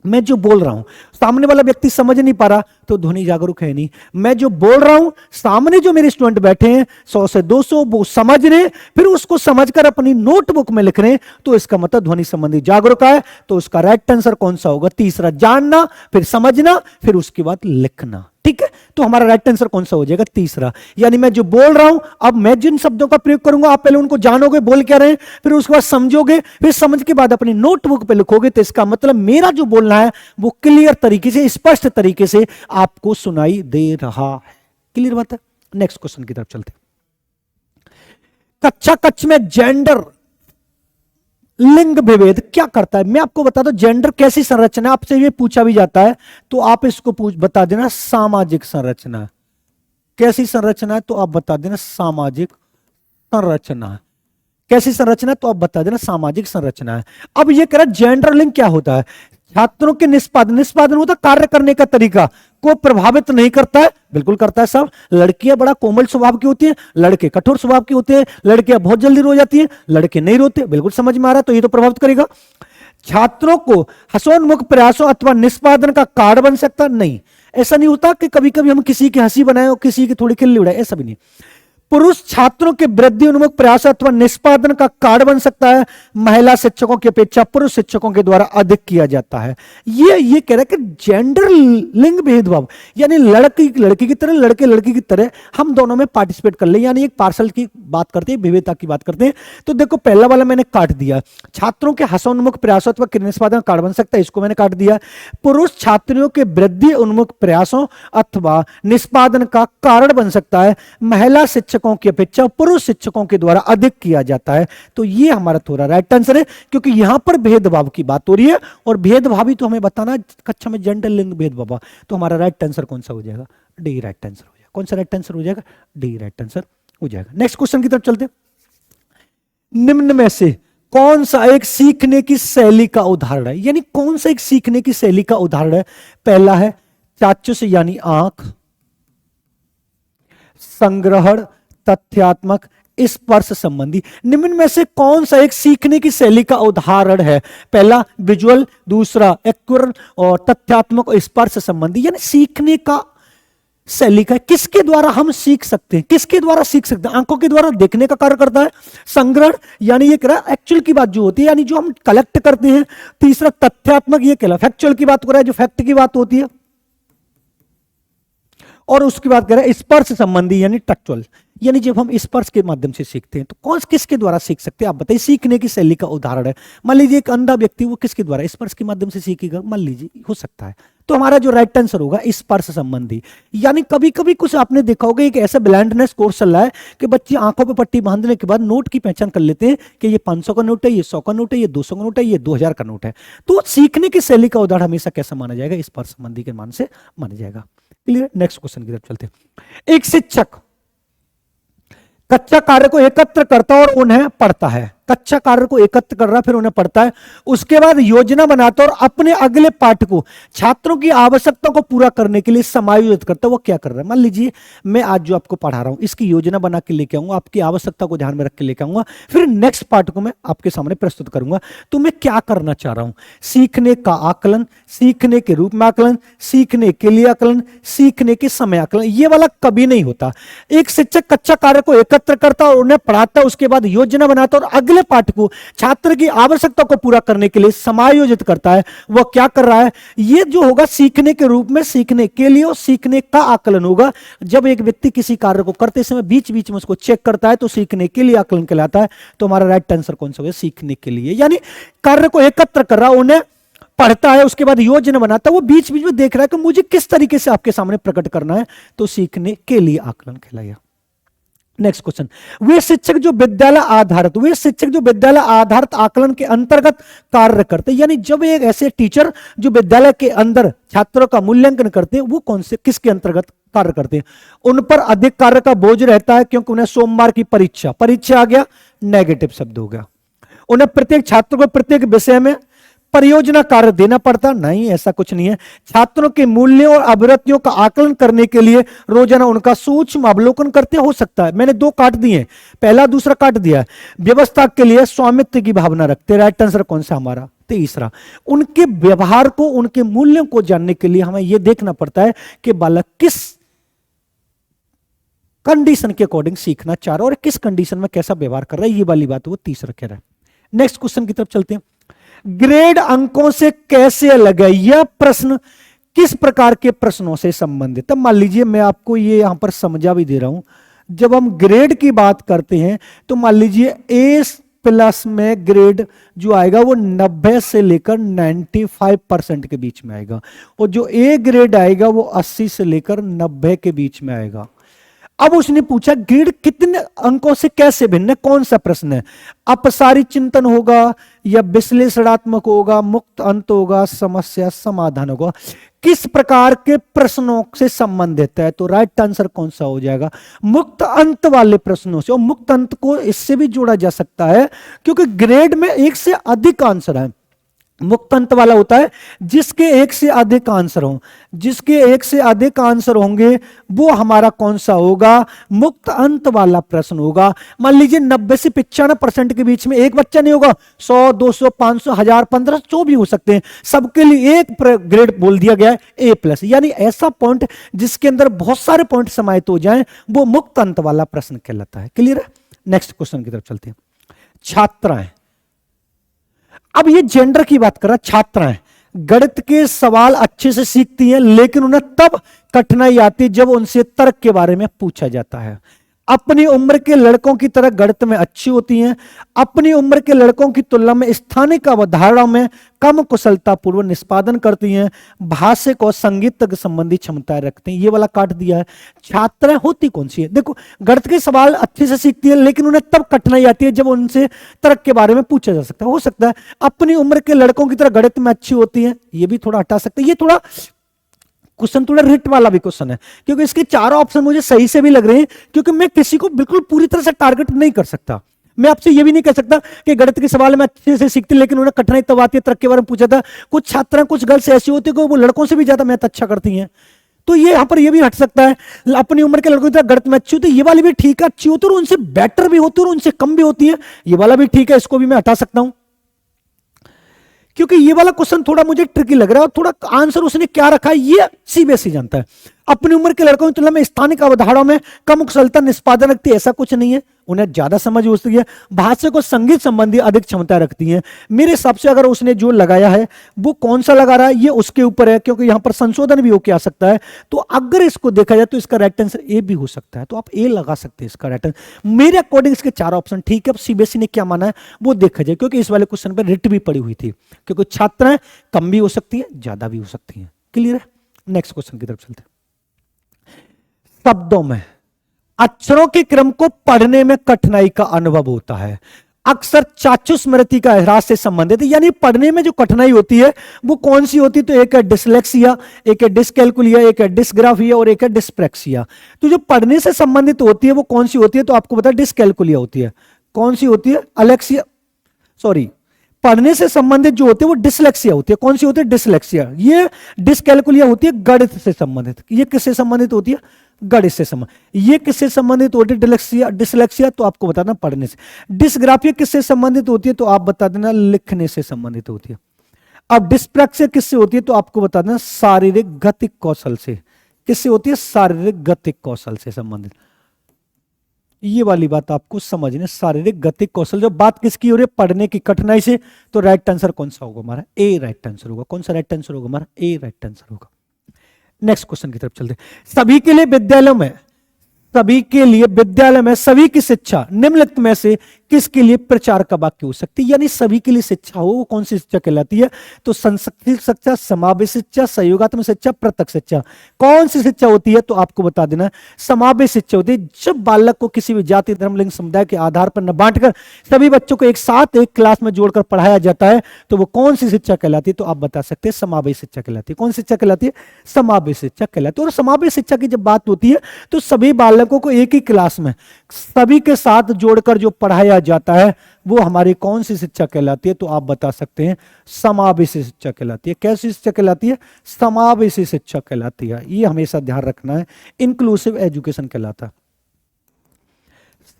मैं जो बोल रहा हूं सामने वाला व्यक्ति समझ नहीं पा रहा तो ध्वनि जागरूक है नहीं। मैं जो बोल रहा हूं सामने जो मेरे स्टूडेंट बैठे हैं 100 से 200 वो समझ रहे हैं, फिर उसको समझकर अपनी नोटबुक में लिख रहे हैं, तो इसका मतलब ध्वनि संबंधी जागरूक है। तो उसका राइट आंसर कौन सा होगा? तीसरा, जानना, फिर समझना, फिर उसके बाद लिखना। ठीक है, तो हमारा राइट आंसर कौन सा हो जाएगा? तीसरा। यानी मैं जो बोल रहा हूं, अब मैं जिन शब्दों का प्रयोग करूंगा आप पहले उनको जानोगे बोल क्या रहे हैं, फिर उसके बाद समझोगे, फिर समझ के बाद अपनी नोटबुक पे लिखोगे, तो इसका मतलब मेरा जो बोलना है वो क्लियर तरीके से, स्पष्ट तरीके से आपको सुनाई दे रहा है। क्लियर बात है? नेक्स्ट क्वेश्चन की तरफ चलते। कक्षा कक्ष में जेंडर लिंग विभेद क्या करता है? मैं आपको बता दूं जेंडर कैसी संरचना, आपसे ये पूछा भी जाता है तो आप इसको बता देना सामाजिक संरचना। कैसी संरचना है तो आप बता देना सामाजिक संरचना। कैसी संरचना तो आप बता देना सामाजिक संरचना है। अब ये कह रहा जेंडर लिंग क्या होता है? छात्रों के निष्पादन होता है, कार्य करने का तरीका को प्रभावित नहीं करता है? बिल्कुल करता है साहब। लड़कियां बड़ा कोमल स्वभाव की होती हैं, लड़के कठोर स्वभाव के होते हैं, लड़कियां बहुत जल्दी रो जाती हैं, लड़के नहीं रोते। बिल्कुल समझ में आ रहा है, तो ये तो प्रभावित करेगा। छात्रों को हंसोन्मुख प्रयासों अथवा निष्पादन का कारण बन सकता नहीं। ऐसा नहीं होता कि कभी कभी हम किसी की हंसी बनाए और किसी की थोड़ी खिल्ली उड़ाए, ऐसा भी नहीं। पुरुष छात्रों के वृद्धि उन्मुख प्रयास अथवा निष्पादन का कारण बन सकता है, महिला शिक्षकों की अपेक्षा पुरुष शिक्षकों के द्वारा अधिक किया जाता है। ये कह रहा है कि जेंडर लिंग भेदभाव, यानी लड़की लड़की की तरह लड़के लड़की की तरह हम दोनों में पार्टिसिपेट कर ले, यानी एक पार्सल की बात करते हैं, विविधता की बात करते हैं। तो देखो पहला वाला मैंने काट दिया, छात्रों के हंसोन्मुख प्रयासों अथवा निष्पादन का कारण बन सकता है, इसको मैंने काट दिया। पुरुष छात्रियों के वृद्धि उन्मुख प्रयासों अथवा निष्पादन का कारण बन सकता है, महिला शिक्षकों की अपेक्षा पुरुष शिक्षकों के द्वारा अधिक किया जाता है। तो ये हमारा थोड़ा राइट आंसर है, क्योंकि यहां पर भेदभाव की बात हो रही है और भेदभावी तो हमें बताना कक्षा में जेंडर लिंग भेदभाव। तो हमारा राइट आंसर कौन सा हो जाएगा? डी राइट आंसर हो जाएगा। कौन सा राइट आंसर हो जाएगा? डी राइट आंसर हो जाएगा। नेक्स्ट क्वेश्चन की तरफ चलते। निम्न में से कौन सा एक सीखने की शैली का उदाहरण है? यानी कौन सा एक सीखने की शैली का उदाहरण है? पहला है चाक्षुष यानी आंख, संग्रहण, तथ्यात्मक, स्पर्श संबंधी। निम्न में से कौन सा एक सीखने की शैली का उदाहरण है? पहला विजुअल, दूसरा एक्युरल और तथ्यात्मक और स्पर्श संबंधी। यानी सीखने का शैली का किसके द्वारा हम सीख सकते हैं? किसके द्वारा सीख सकते हैं? आंखों के द्वारा देखने का कार्य करता है। संग्रहण यानी ये कह रहा है एक्चुअल की बात जो होती है, यानी जो हम कलेक्ट करते हैं। तीसरा तथ्यात्मक, ये कह रहा है फैक्चुअल की बात कर रहा है, जो फैक्ट की बात होती है। और उसकी बात करें स्पर्श संबंधी यानी टैक्चुअल, यानी जब हम स्पर्श के माध्यम से सीखते हैं तो कौन किसके द्वारा सीख सकते हैं? आप बताइए। सीखने की शैली का उदाहरण है, मान लीजिए एक अंधा व्यक्ति, वो किसके द्वारा? स्पर्श के माध्यम से सीखेगा, मान लीजिए, हो सकता है। तो हमारा जो राइट आंसर होगा स्पर्श संबंधी। यानी कभी कभी कुछ आपने देखा होगा एक ऐसा ब्लाइंडनेस कोर्स चल रहा है कि बच्चे आंखों पे पट्टी बांधने के बाद नोट की पहचान कर लेते हैं कि ये 500 का नोट है, ये 100 का नोट है, ये 200 का नोट है, ये 2000 का नोट है। तो सीखने की शैली का उदाहरण हमेशा कैसा माना जाएगा? स्पर्श संबंधी के मान से माना जाएगा। क्लियर? नेक्स्ट क्वेश्चन की तरफ चलते हैं। एक शिक्षक कच्चा कार्य को एकत्र करता और उन्हें पढ़ता है। कच्चा कार्य को एकत्र कर रहा फिर उन्हें पढ़ता है, उसके बाद योजना बनाता और अपने अगले पाठ को छात्रों की आवश्यकता को पूरा करने के लिए समायोजित करता है। वो क्या कर रहा है? मान लीजिए मैं आज जो आपको पढ़ा रहा हूं इसकी योजना बना के लेके आऊंगा, आपकी आवश्यकता को ध्यान में रख के लेके आऊंगा, फिर नेक्स्ट पार्ट को मैं आपके सामने प्रस्तुत करूंगा। तो मैं क्या करना चाह रहा हूं? सीखने का आकलन, सीखने के रूप में आकलन, सीखने के लिए आकलन, सीखने के समय आकलन। ये वाला कभी नहीं होता। एक शिक्षक कच्चा कार्य को एकत्र करता और उन्हें पढ़ाता, उसके बाद योजना बनाता और अगले पाठ को छात्र की आवश्यकता को पूरा करने के लिए समायोजित करता है। वह क्या कर रहा है? यह जो होगा सीखने के रूप में, सीखने के लिए और सीखने का आकलन होगा। जब एक व्यक्ति किसी कार्य को करते समय बीच बीच में उसको चेक करता है तो सीखने के लिए आकलन कहलाता है। तो हमारा राइट आंसर कौन सा होगा? सीखने के लिए। यानी कार्य को एकत्र कर रहा, उन्हें पढ़ता है, उसके बाद योजना बनाता है, वो बीच बीच में देख रहा है कि मुझे किस तरीके से आपके सामने प्रकट करना है, तो सीखने के लिए आकलन कहलाया। नेक्स्ट क्वेश्चन, वे शिक्षक जो विद्यालय आधारित आकलन के अंतर्गत कार्य करते हैं, यानी जब एक ऐसे टीचर जो विद्यालय के अंदर छात्रों का मूल्यांकन करते हैं, वो कौन से किसके अंतर्गत कार्य करते हैं? उन पर अधिक कार्य का बोझ रहता है, क्योंकि उन्हें सोमवार की परीक्षा आ गया, नेगेटिव शब्द हो गया। उन्हें प्रत्येक छात्र को प्रत्येक विषय में परियोजना कार्य देना पड़ता, नहीं, ऐसा कुछ नहीं है। छात्रों के मूल्यों और अभिवृत्तियों का आकलन करने के लिए रोजाना उनका सूक्ष्म अवलोकन करते हो सकता है। मैंने 2 काट दिए, पहला दूसरा काट दिया। व्यवस्था के लिए स्वामित्व की भावना रखते, राइट आंसर कौन सा हमारा? तीसरा। उनके व्यवहार को, उनके मूल्यों को जानने के लिए हमें यह देखना पड़ता है कि बालक किस कंडीशन के अकॉर्डिंग सीखना चाह रहा है और किस कंडीशन में कैसा व्यवहार कर रहा है, ये वाली बात वो तीसरा कह रहा है। नेक्स्ट क्वेश्चन की तरफ चलते हैं। ग्रेड अंकों से कैसे अलग है? यह प्रश्न किस प्रकार के प्रश्नों से संबंधित है? मान लीजिए मैं आपको ये यहां पर समझा भी दे रहा हूं, जब हम ग्रेड की बात करते हैं तो मान लीजिए A+ में ग्रेड जो आएगा वो 90 से लेकर 95% के बीच में आएगा, और जो A ग्रेड आएगा वो 80 से लेकर 90 के बीच में आएगा। अब उसने पूछा ग्रेड कितने अंकों से कैसे भिन्न है, कौन सा प्रश्न है? अपसारी चिंतन होगा या विश्लेषणात्मक होगा, मुक्त अंत होगा, समस्या समाधान होगा? किस प्रकार के प्रश्नों से संबंधित है? तो राइट आंसर कौन सा हो जाएगा? मुक्त अंत वाले प्रश्नों से। और मुक्त अंत को इससे भी जोड़ा जा सकता है क्योंकि ग्रेड में 1 से अधिक आंसर है। मुक्त अंत वाला होता है जिसके 1 से अधिक आंसर हों, जिसके 1 से अधिक आंसर होंगे वो हमारा कौन सा होगा? मुक्त अंत वाला प्रश्न होगा। मान लीजिए 90 से 95% के बीच में एक बच्चा नहीं होगा, 100, 200, 500, 1000, 1500 जो भी हो सकते हैं, सबके लिए एक ग्रेड बोल दिया गया है A+, यानी ऐसा पॉइंट जिसके अंदर बहुत सारे पॉइंट समाहित हो जाएं वो मुक्त अंत वाला प्रश्न कहलाता है। क्लियर है? नेक्स्ट क्वेश्चन की तरफ चलते हैं। छात्राएं, अब ये जेंडर की बात कर रहा है। छात्राएं गणित के सवाल अच्छे से सीखती हैं, लेकिन उन्हें तब कठिनाई आती है जब उनसे तर्क के बारे में पूछा जाता है। अपनी उम्र के लड़कों की तरह गणित में अच्छी होती हैं, अपनी उम्र के लड़कों की तुलना में स्थानिक अवधारणा में कम कुशलता पूर्वक निष्पादन करती हैं, भाषिक और संगीत तक संबंधी क्षमताएं रखती हैं। ये वाला काट दिया है। छात्राएं होती कौन सी है? देखो, गणित के सवाल अच्छे से सीखती है, लेकिन उन्हें तब कठिनाई आती है जब उनसे तर्क के बारे में पूछा जा सकता है। हो सकता है अपनी उम्र के लड़कों की तरह गणित में अच्छी होती है, ये भी थोड़ा हटा सकते हैं। ये थोड़ा क्वेश्चन थोड़ा रिट वाला भी क्वेश्चन है, क्योंकि इसके चारों ऑप्शन मुझे सही से भी लग रहे हैं, क्योंकि मैं किसी को बिल्कुल पूरी तरह से टारगेट नहीं कर सकता। मैं आपसे ये भी नहीं कह सकता कि गणित के सवाल में अच्छे से सीखते लेकिन उन्हें कठिनाई तब आती है, तर्क के बारे में पूछा था। कुछ छात्राएं, कुछ गर्ल्स ऐसी होती है कि वो लड़कों से भी ज्यादा मैथ अच्छा करती हैं, तो ये यहां पर ये भी हट सकता है। अपनी उम्र के लड़कों की तरह गणित में अच्छी होती है, ये वाली भी ठीक है, अच्छी होती है, और उनसे बेटर भी होती है और उनसे कम भी होती है, ये वाला भी ठीक है, इसको भी मैं हटा सकता हूं। क्योंकि ये वाला क्वेश्चन थोड़ा मुझे ट्रिकी लग रहा है और थोड़ा आंसर उसने क्या रखा है ये सीबीएसई जानता है। अपनी उम्र के लड़कों की तुलना में स्थानिक अवधारणा में कम कुशलता निष्पादन रखती है, ऐसा कुछ नहीं है, उन्हें ज्यादा समझ हो सकती है। भाषा को संगीत संबंधी अधिक क्षमता रखती है। मेरे हिसाब से अगर उसने जो लगाया है वो कौन सा लगा रहा है ये उसके ऊपर है, क्योंकि यहां पर संशोधन भी होके आ सकता है। तो अगर इसको देखा जाए तो इसका राइट आंसर ए भी हो सकता है, तो आप ए लगा सकते हैं इसका राइट आंसर। मेरे अकॉर्डिंग इसके 4 ऑप्शन ठीक है। अब सीबीएसई ने क्या माना है वो देखा जाए, क्योंकि इस वाले क्वेश्चन पर रिट भी पड़ी हुई थी, क्योंकि छात्राएं कम भी हो सकती है, ज्यादा भी हो सकती है। क्लियर है? नेक्स्ट क्वेश्चन की तरफ चलते हैं। शब्दों में अक्षरों के क्रम को पढ़ने में कठिनाई का अनुभव होता है, अक्सर चाक्षुष स्मृति का ह्रास से संबंधित है। यानी पढ़ने में जो कठिनाई होती है वो कौन सी होती है? तो एक है डिसलेक्सिया, एक है डिसकैलकुलिया, एक है डिसग्राफिया और एक है डिस्प्रैक्सिया। तो जो पढ़ने से संबंधित होती है वो कौन सी होती है? तो आपको पता है डिसकैलकुलिया होती है। कौन सी होती है? अलेक्सिया, सॉरी, पढ़ने से संबंधित जो होती है वो डिसलेक्सिया होती है। कौन सी होती है? डिसलेक्सिया। ये डिसकैलकुलिया होती है गणित से संबंधित। ये किससे संबंधित होती है? गणित से संबंधित। ये किससे संबंधित होती है? डिसलेक्सिया। डिसलेक्सिया तो आपको बताना पढ़ने से। डिसग्राफिया किससे संबंधित होती है? तो आप बता देना लिखने से संबंधित होती है। अब डिस्प्रैक्सिया किससे होती है? तो आपको बता देना शारीरिक गतिक कौशल से। किससे होती है? शारीरिक गतिक कौशल से संबंधित। ये वाली बात आपको समझने, शारीरिक गतिक कौशल। जो बात किसकी हो रही है? पढ़ने की कठिनाई से। तो राइट आंसर कौन सा होगा हमारा? ए राइट आंसर होगा। कौन सा राइट आंसर होगा हमारा? ए राइट आंसर होगा। नेक्स्ट क्वेश्चन की तरफ चलते हैं। सभी के लिए विद्यालय में सभी की शिक्षा निम्नलिखित में से किसके लिए प्रचार का वाक्य हो सकती है, यानी सभी के लिए शिक्षा हो, वो कौन सी शिक्षा कहलाती है? तो संस्कृत शिक्षा, समावेश शिक्षा, सहयोगात्मक शिक्षा, पृथक शिक्षा। कौन सी शिक्षा होती है? तो आपको बता देना समावेश शिक्षा होती है। जब बालक को किसी भी जाति, धर्म, लिंग, समुदाय के आधार पर न बांटकर सभी बच्चों को एक साथ एक क्लास में जोड़कर पढ़ाया जाता है, तो वो कौन सी शिक्षा कहलाती है? तो आप बता सकते हैं समावेश शिक्षा कहलाती है। कौन सी शिक्षा कहलाती है? समावेश शिक्षा कहलाती है। और समावेश शिक्षा की जब बात होती है तो सभी बालकों को एक ही क्लास में सभी के साथ जोड़कर जो पढ़ाया जाता है वो हमारी कौन सी शिक्षा कहलाती है? तो आप बता सकते हैं समावेशी शिक्षा कहलाती है। कैसी शिक्षा कहलाती है? समावेशी शिक्षा कहलाती है। ये हमेशा ध्यान रखना है, इंक्लूसिव एजुकेशन कहलाता है,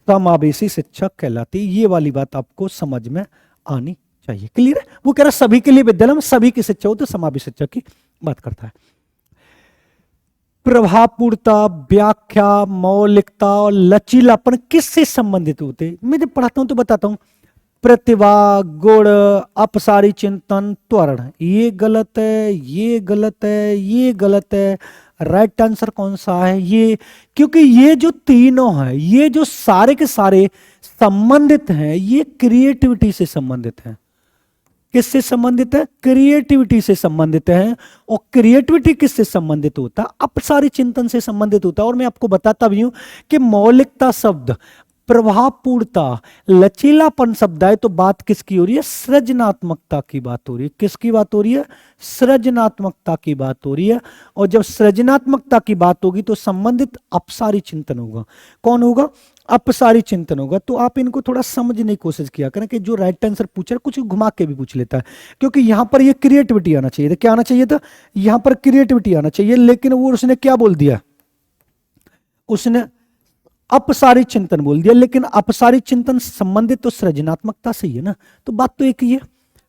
समावेशी शिक्षा कहलाती है। ये वाली बात आपको समझ में आनी चाहिए। क्लियर है? वो कह रहा सभी के लिए विद्यालय में सभी की शिक्षा हो, तो समावेश शिक्षा की बात करता है। प्रभावपूर्णता, व्याख्या, मौलिकता और लचीलापन किससे संबंधित होते हैं? मैं जब पढ़ाता हूं तो बताता हूं। प्रतिभा, गुण, अपसारी चिंतन, त्वरण। ये गलत है, ये गलत है, ये गलत है। राइट आंसर कौन सा है? ये, क्योंकि ये जो तीनों हैं, ये जो सारे के सारे संबंधित हैं, ये क्रिएटिविटी से संबंधित हैं। किससे संबंधित है? क्रिएटिविटी से संबंधित है। और क्रिएटिविटी किससे संबंधित होता है? अपसारी चिंतन से संबंधित होता है। और मैं आपको बताता भी हूं कि मौलिकता शब्द, प्रभावपूर्णता, लचीलापन शब्द है, तो बात किसकी हो रही है? सृजनात्मकता की बात हो रही है। किसकी बात हो रही है? सृजनात्मकता की बात हो रही है। और जब सृजनात्मकता की बात होगी तो संबंधित अपसारी चिंतन होगा। कौन होगा? अपसारी चिंतन होगा। तो आप इनको थोड़ा समझने की कोशिश किया करें कि जो राइट आंसर पूछ रहा है कुछ घुमा के भी पूछ लेता है, क्योंकि यहां पर ये क्रिएटिविटी आना चाहिए था। क्या आना चाहिए था? यहां पर क्रिएटिविटी आना चाहिए, लेकिन वो उसने क्या बोल दिया? उसने अपसारी चिंतन बोल दिया। लेकिन अपसारी चिंतन संबंधित तो सृजनात्मकता से ही है ना, तो बात तो एक ही है।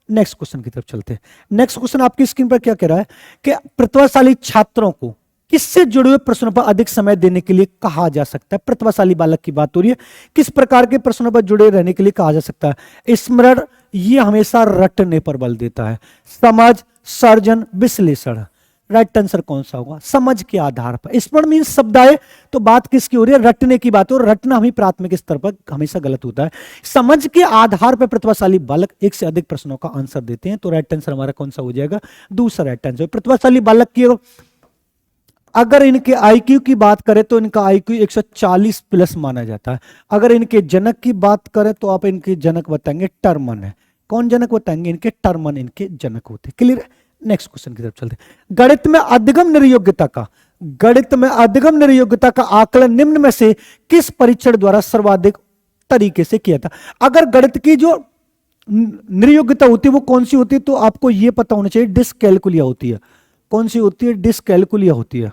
नेक्स्ट क्वेश्चन की तरफ चलते हैं। नेक्स्ट क्वेश्चन आपकी स्क्रीन पर क्या कह रहा है कि प्रतिभाशाली छात्रों को किससे जुड़े हुए प्रश्नों पर अधिक समय देने के लिए कहा जा सकता है? प्रतिभाशाली बालक की बात हो रही है। किस प्रकार के प्रश्नों पर जुड़े रहने के लिए कहा जा सकता है? स्मरण, ये हमेशा रटने पर बल देता है। समझ, सर्जन, विश्लेषण। राइट आंसर कौन सा होगा? समझ के आधार पर। स्मरण मीन शब्द आए तो बात किसकी हो रही है? रटने की बात। और रटना हमें प्राथमिक स्तर पर हमेशा गलत होता है। समझ के आधार पर प्रतिभाशाली बालक एक से अधिक प्रश्नों का आंसर देते हैं, तो राइट आंसर हमारा कौन सा हो जाएगा? दूसरा राइट आंसर। प्रतिभाशाली बालक की अगर इनके आईक्यू की बात करें तो इनका आईक्यू 140 प्लस माना जाता है। अगर इनके जनक की बात करें तो आप इनके जनक बताएंगे टर्मन है। कौन जनक बताएंगे? इनके टर्मन इनके जनक होते। क्लियर है? नेक्स्ट क्वेश्चन की तरफ चलते हैं। गणित में अधिगम निर्योग्यता का, गणित में अधिगम निर्योग्यता का आकलन निम्न में से किस परीक्षण द्वारा सर्वाधिक तरीके से किया था? अगर गणित की जो निर्योग्यता होती है वो कौन सी होती है? तो आपको यह पता होना चाहिए, डिसकैलकुलिया होती है। कौन सी होती है? डिसकैलकुलिया होती है।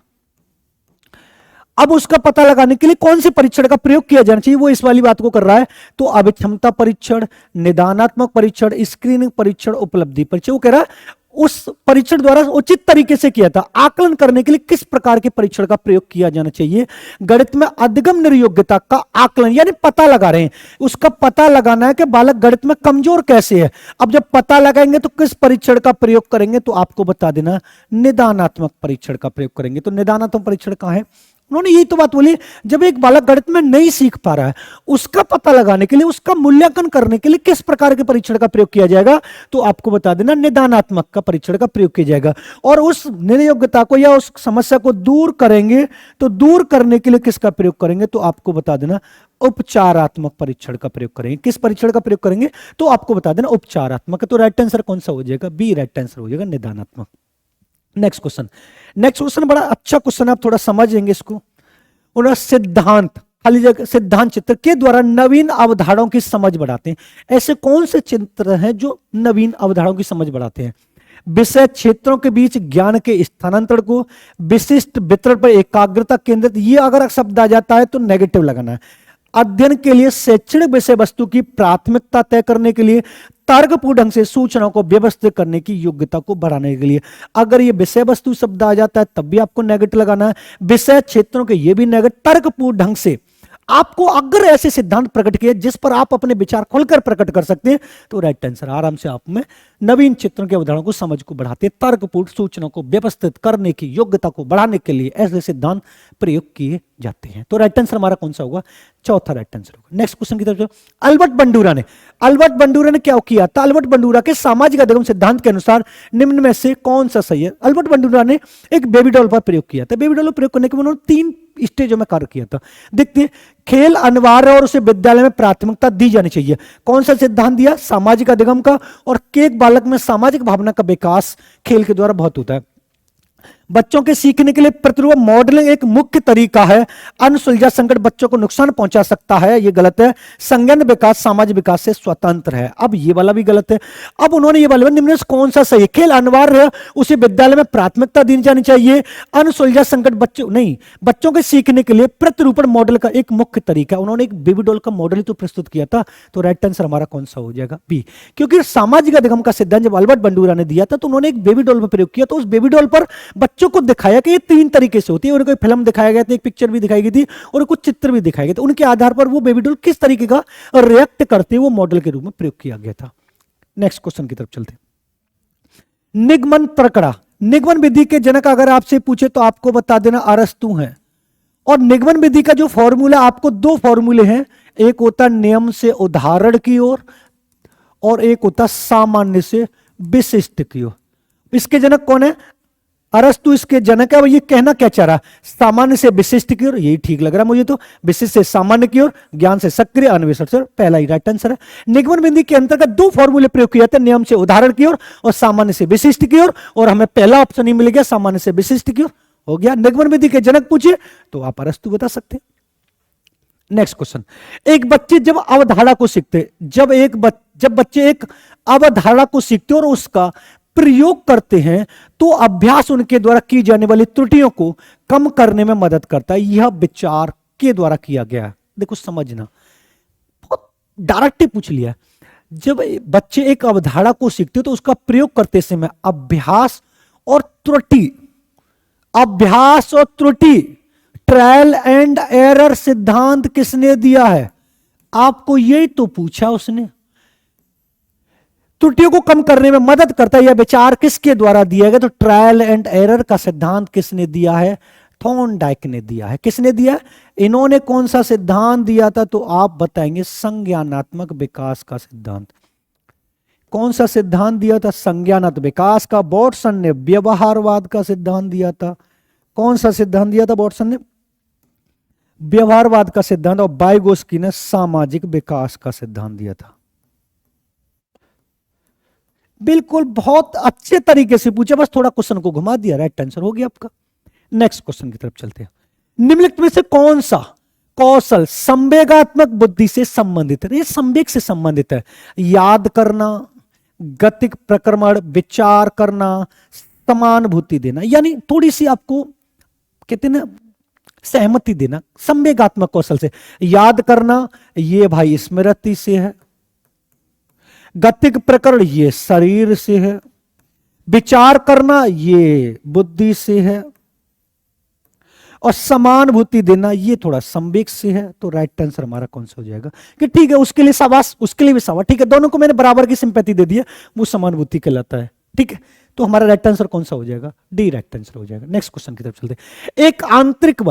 अब उसका पता लगाने के लिए कौन से परीक्षण का प्रयोग किया जाना चाहिए, वो इस वाली बात को कर रहा है। तो अभिक्षमता परीक्षण, निदानात्मक परीक्षण, स्क्रीनिंग परीक्षण, उपलब्धि परीक्षण। वो कह रहा है उस परीक्षण द्वारा उचित तरीके से किया था। आकलन करने के लिए किस प्रकार के परीक्षण का प्रयोग किया जाना चाहिए? गणित में अधिगम निर्योग्यता का आकलन, यानी पता लगा रहे हैं, उसका पता लगाना है कि बालक गणित में कमजोर कैसे है। अब जब पता लगाएंगे तो किस परीक्षण का प्रयोग करेंगे? तो आपको बता देना निदानात्मक परीक्षण का प्रयोग करेंगे। तो निदानात्मक परीक्षण कहां है? उन्होंने यही तो बात बोली, जब एक बालक गणित में नहीं सीख पा रहा है उसका पता लगाने के लिए, उसका मूल्यांकन करने के लिए किस प्रकार के परीक्षण का प्रयोग किया जाएगा? तो आपको बता देना निदानात्मक का परीक्षण का प्रयोग किया जाएगा। और उस निर्योग्यता को या उस समस्या को दूर करेंगे, तो दूर करने के लिए किसका प्रयोग करेंगे? तो आपको बता देना उपचारात्मक परीक्षण का प्रयोग करेंगे। किस परीक्षण का प्रयोग करेंगे? तो आपको बता देना उपचारात्मक। तो राइट आंसर कौन सा हो जाएगा? बी राइट आंसर हो जाएगा, निदानात्मक। नेक्स्ट क्वेश्चन, नेक्स्ट क्वेश्चन बड़ा अच्छा क्वेश्चन, आप थोड़ा समझेंगे इसको। उन्होंने सिद्धांत, खाली जगह सिद्धांत चित्र के द्वारा नवीन अवधारणाओं की समझ बढ़ाते हैं। ऐसे कौन से चित्र हैं जो नवीन अवधारणाओं की समझ बढ़ाते हैं? विषय क्षेत्रों के बीच ज्ञान के स्थानांतरण को, विशिष्ट वितरण पर एकाग्रता केंद्रित, ये अगर शब्द आ जाता है तो नेगेटिव लगाना है। अध्ययन के लिए शैक्षणिक विषय वस्तु की प्राथमिकता तय करने के लिए, तर्कपूर्ण ढंग से सूचनाओं को व्यवस्थित करने की योग्यता को बढ़ाने के लिए। अगर ये विषय वस्तु शब्द आ जाता है तब भी आपको नेगेटिव लगाना है। विषय क्षेत्रों के ये भी नेगेटिव, तर्कपूर्ण ढंग से आपको अगर ऐसे सिद्धांत प्रकट किए जिस पर आप अपने विचार खुलकर प्रकट कर सकते हैं तो राइट आंसर। आराम से आप में नवीन चित्रों के उदाहरणों को समझ को बढ़ाते, तर्कपूर्ण सूचना को व्यवस्थित करने की योग्यता को बढ़ाने के लिए ऐसे सिद्धांत प्रयोग किए जाते हैं। तो राइट आंसर हमारा कौन सा होगा? चौथा राइट आंसर होगा। नेक्स्ट क्वेश्चन की तरफ। अल्बर्ट बंडूरा ने क्या किया था? अल्बर्ट बंडूरा के सामाजिक अधिगम सिद्धांत के अनुसार निम्न में से कौन सा सही है? अल्बर्ट बंडूरा ने एक बेबी डॉल पर प्रयोग किया था। बेबी डॉल पर प्रयोग करने के बाद उन्होंने 3 स्टेजों में कार्य किया था। देखते हैं, खेल अनिवार्य और उसे विद्यालय में प्राथमिकता दी जानी चाहिए। कौन सा सिद्धांत दिया? सामाजिक अधिगम का, और एक बालक में सामाजिक भावना का विकास खेल के द्वारा बहुत होता है। बच्चों के सीखने के लिए प्रतिरूप मॉडलिंग एक मुख्य तरीका है। अनसुलझा संकट बच्चों को नुकसान पहुंचा सकता है, यह गलत है। संज्ञान विकास सामाजिक विकास से स्वतंत्र है, अब ये वाला भी गलत है। अब उन्होंने ये वाला निम्न से कौन सा सही है? खेल अनिवार्य है, उसे विद्यालय में प्राथमिकता दी जानी चाहिए। अनसुलझा संकट बच्चों के सीखने के लिए प्रतिरूपण मॉडल का एक मुख्य तरीका। उन्होंने एक बेबी डॉल का मॉडल तो प्रस्तुत किया था। तो राइट आंसर हमारा कौन सा हो जाएगा? बी। क्योंकि सामाजिक अधिगम का सिद्धांत जब अल्बर्ट बंडूरा ने दिया था तो उन्होंने एक बेबी डॉल में प्रयोग किया, तो उस बेबी डॉल पर बच्चों को दिखाया कि ये 3 तरीके से होती है। उनको फिल्म दिखाया गया था, एक पिक्चर भी दिखाई गई थी और कुछ चित्र भी दिखाए गए थे। उनके आधार पर वो बेबी डॉल किस तरीके का रिएक्ट करते वो मॉडल के रूप में प्रयोग किया गया था। नेक्स्ट क्वेश्चन की तरफ चलते। निगमन प्रक्रिया, निगमन विधि के जनक अगर आपसे पूछे तो आपको बता देना अरस्तु हैं। और निगमन विधि का जो फॉर्मूला, आपको 2 फॉर्मूले हैं, एक होता नियम से उदाहरण की ओर और एक होता सामान्य से विशिष्ट की ओर। इसके जनक कौन है? अरस्तु इसके जनक है। और ये कहना क्या चाह रहा? सामान्य से विशिष्ट की ओर, यही ठीक लग रहा मुझे तो। विशिष्ट से सामान्य की ओर, ज्ञान से सक्रिय, अन्वेषण से, पहला ही राइट आंसर है। निगमन विधि के अंतर्गत 2 फॉर्मूले प्रयोग किए जाते हैं, नियम से उदाहरण की ओर और सामान्य से विशिष्ट की ओर, और हमें पहला ऑप्शन ही मिल गया, सामान्य से विशिष्ट की ओर हो गया। निगमन विधि के जनक पूछिए तो आप अरस्तु बता सकते हैं। Next question. एक बच्चे जब अवधारणा को सीखते, जब बच्चे एक अवधारणा को सीखते और उसका प्रयोग करते हैं तो अभ्यास उनके द्वारा की जाने वाली त्रुटियों को कम करने में मदद करता है। यह विचार के द्वारा किया गया है। देखो समझना, बहुत डायरेक्टली पूछ लिया। जब बच्चे एक अवधारणा को सीखते तो उसका प्रयोग करते समय अभ्यास और त्रुटि, ट्रायल एंड एरर सिद्धांत किसने दिया है? आपको यही तो पूछा उसने। त्रुटियों को कम करने में मदद करता है, यह विचार किसके द्वारा दिया गया? तो ट्रायल एंड एरर का सिद्धांत किसने दिया है? थॉर्नडाइक ने दिया है। किसने दिया? इन्होंने कौन सा सिद्धांत दिया था? तो आप बताएंगे संज्ञानात्मक विकास का सिद्धांत। कौन सा सिद्धांत दिया था? संज्ञानात्मक विकास का। वाटसन ने व्यवहारवाद का सिद्धांत दिया था। कौन सा सिद्धांत दिया था वाटसन ने? व्यवहारवाद का सिद्धांत। और वाइगोस्की ने सामाजिक विकास का सिद्धांत दिया था। बिल्कुल, बहुत अच्छे तरीके से पूछा, बस थोड़ा क्वेश्चन को घुमा दिया, राइट आंसर हो गया आपका। नेक्स्ट क्वेश्चन की तरफ चलते हैं। निम्नलिखित में से कौन सा कौशल संवेगात्मक बुद्धि से संबंधित है? ये संवेग से संबंधित है। याद करना, गतिक प्रक्रमण, विचार करना, समानुभूति देना, यानी थोड़ी सी आपको कहते ना सहमति देना। संवेगात्मक कौशल से याद करना, ये भाई स्मृति से है। गतिक प्रकरण, ये शरीर से है। विचार करना, ये बुद्धि से है। और समानुभूति देना, ये थोड़ा संवेग से है। तो राइट आंसर हमारा कौन सा हो जाएगा? कि ठीक है, उसके लिए शाबाश, उसके लिए भी शाबाश। ठीक है, दोनों को मैंने बराबर की सिंपैथी दे दी है, वो समानुभूति कहलाता है। ठीक है, तो हमारा राइट आंसर कौन सा हो जाएगा? डी राइट आंसर हो जाएगा। नेक्स्ट क्वेश्चन की तरफ चलते हैं। एक आंतरिक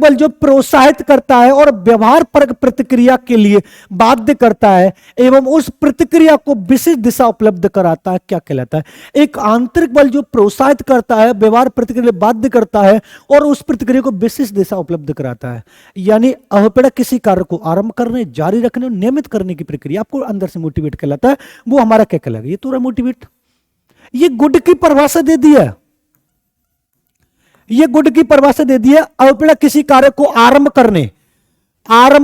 बल जो प्रोत्साहित करता है और व्यवहार परक प्रतिक्रिया के लिए बाध्य करता है एवं उस प्रतिक्रिया को विशेष दिशा उपलब्ध कराता है, क्या कहलाता है? एक आंतरिक बल जो प्रोत्साहित करता है, व्यवहार प्रतिक्रिया के लिए बाध्य करता है और उस प्रतिक्रिया को विशेष दिशा उपलब्ध कराता है। यानी अवपेड़क किसी कार्य को आरंभ करने, जारी रखने और नियमित करने की प्रक्रिया आपको अंदर से मोटिवेट कहलाता है। वो हमारा क्या कहलाएगा? ये तो मोटिवेट। ये गुड की परिभाषा दे दी है। ये गुड की परिभाषा दे दी है। अवपेड़क किसी कार्य को आरंभ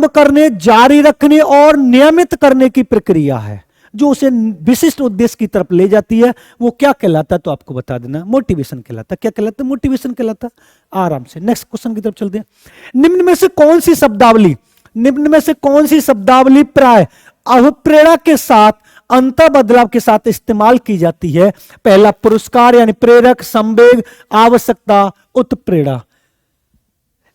करने, जारी रखने और नियमित करने की प्रक्रिया है जो उसे विशिष्ट उद्देश्य की तरफ ले जाती है। वो क्या कहलाता है? तो आपको बता देना, मोटिवेशन कहलाता है। क्या कहलाता है? मोटिवेशन कहलाता है। आराम से नेक्स्ट क्वेश्चन की तरफ चलते हैं। निम्न में से कौन सी शब्दावली प्राय अभिप्रेरणा के साथ अंतर बदलाव के साथ इस्तेमाल की जाती है? पहला पुरस्कार यानी प्रेरक, संवेग, आवश्यकता, उत्प्रेरणा।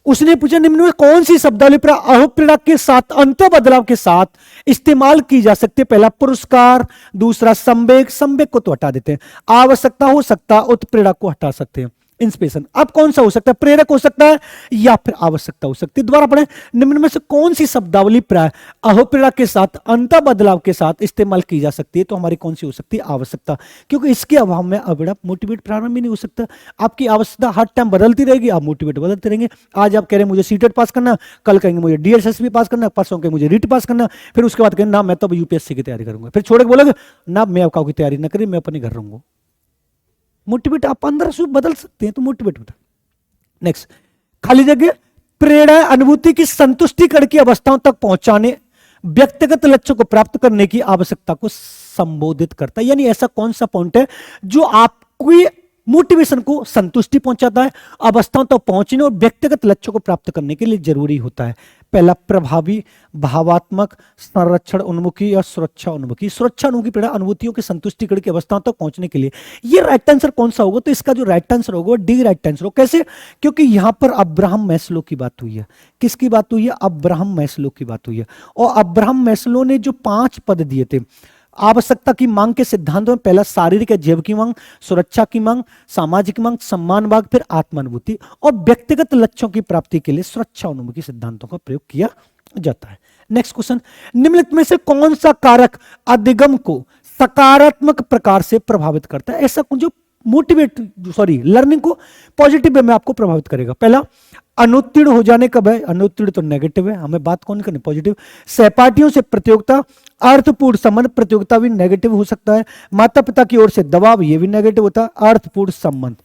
उसने पूछा निम्न में कौन सी शब्दावली अहोप्रेरक के साथ अंत बदलाव के साथ इस्तेमाल की जा सकती है। पहला पुरस्कार, दूसरा संवेग, संवेग को तो हटा देते हैं, आवश्यकता हो सकता, उत्प्रेरक को हटा सकते हैं, इंस्पिरेशन। अब कौन सा हो सकता है, प्रेरक हो सकता है या फिर आवश्यकता हो सकती है। दोबारा पढ़ें, निम्न में से कौन सी शब्दावली प्राय अहोप्रेरक के साथ अंत बदलाव के साथ इस्तेमाल की जा सकती है, तो हमारी कौन सी हो सकती है, आवश्यकता, क्योंकि इसके अभाव में अब मोटिवेट प्रारंभ भी नहीं हो सकता। आपकी आवश्यकता हर टाइम बदलती रहेगी, आप मोटिवेट बदलते रहेंगे। आज आप कह रहे हैं मुझे सीटेट पास करना, कल कहेंगे मुझे डीएसएसबी पास करना, परसों कहेंगे मुझे रीट पास करना, फिर उसके बाद कहेंगे ना मैं तो अब यूपीएससी की तैयारी करूंगा, फिर छोड़ के बोलोगे ना मैं अब की तैयारी ना करी, मैं अपने घर रहूंगा। मोटिवेट आप अंदर से बदल सकते हैं, तो मोटिवेट होता है। नेक्स्ट, खाली जगह, प्रेरणा अनुभूति की संतुष्टिकरण की अवस्थाओं तक पहुंचाने, व्यक्तिगत लक्ष्य को प्राप्त करने की आवश्यकता को संबोधित करता है। यानी ऐसा कौन सा पॉइंट है जो आपकी मोटिवेशन को संतुष्टि पहुंचाता है, अवस्थाओं तक पहुंचने और व्यक्तिगत लक्ष्य को प्राप्त करने के लिए जरूरी होता है। पहला, प्रभावी, भावात्मक, संरक्षण उन्मुखी और सुरक्षा उन्मुखी। सुरक्षा उन्मुखी प्रेरणा अनुभूतियों की संतुष्टिकरण की अवस्थाओं तक पहुंचने के लिए। ये राइट आंसर कौन सा होगा, तो इसका जो राइट आंसर होगा डी राइट आंसर होगा। कैसे, क्योंकि यहां पर अब्राहम मैस्लो की बात हुई है। किसकी बात हुई है, अब्राहम मैस्लो की बात हुई है। और अब्राहम मैस्लो ने जो 5 पद दिए थे आवश्यकता की मांग के सिद्धांतों में, पहला शारीरिक जैव की मांग, सुरक्षा की मांग, सामाजिक मांग, सम्मान मांग, फिर आत्मानुभूति, और व्यक्तिगत लक्ष्यों की प्राप्ति के लिए सुरक्षा उन्मुखी सिद्धांतों का प्रयोग किया जाता है। नेक्स्ट क्वेश्चन, निम्नलिखित में से कौन सा कारक अधिगम को सकारात्मक प्रकार से प्रभावित करता है। ऐसा जो लर्निंग को पॉजिटिव वे में आपको प्रभावित करेगा। पहला, अनुत्तीर्ण हो जाने का भय, अनुत्तीर्ण तो नेगेटिव है, हमें बात कौन करनी, पॉजिटिव। सहपाठियों से प्रतियोगिता, अर्थपूर्ण संबंध, प्रतियोगिता भी नेगेटिव हो सकता है। माता पिता की ओर से दबाव, ये भी नेगेटिव होता है। अर्थपूर्ण संबंध,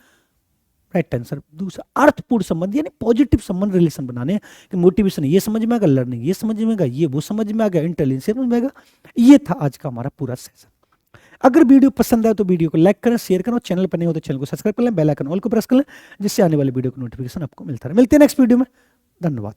राइट आंसर। दूसरा, अर्थपूर्ण संबंध यानी पॉजिटिव संबंध, रिलेशन बनाने कि मोटिवेशन ये समझ में आएगा, लर्निंग ये समझ में आएगा, ये वो समझ में आ गया, इंटेलिजेंस समझ में आएगा। ये था आज का हमारा पूरा सेशन। अगर वीडियो पसंद आए तो वीडियो को लाइक करें, शेयर करें, और चैनल पर नहीं हो तो चैनल को सब्सक्राइब कर लें, बेल आइकन ऑल को प्रेस कर लें, जिससे आने वाले वीडियो का नोटिफिकेशन आपको मिलता रहे। मिलते हैं नेक्स्ट वीडियो में, धन्यवाद।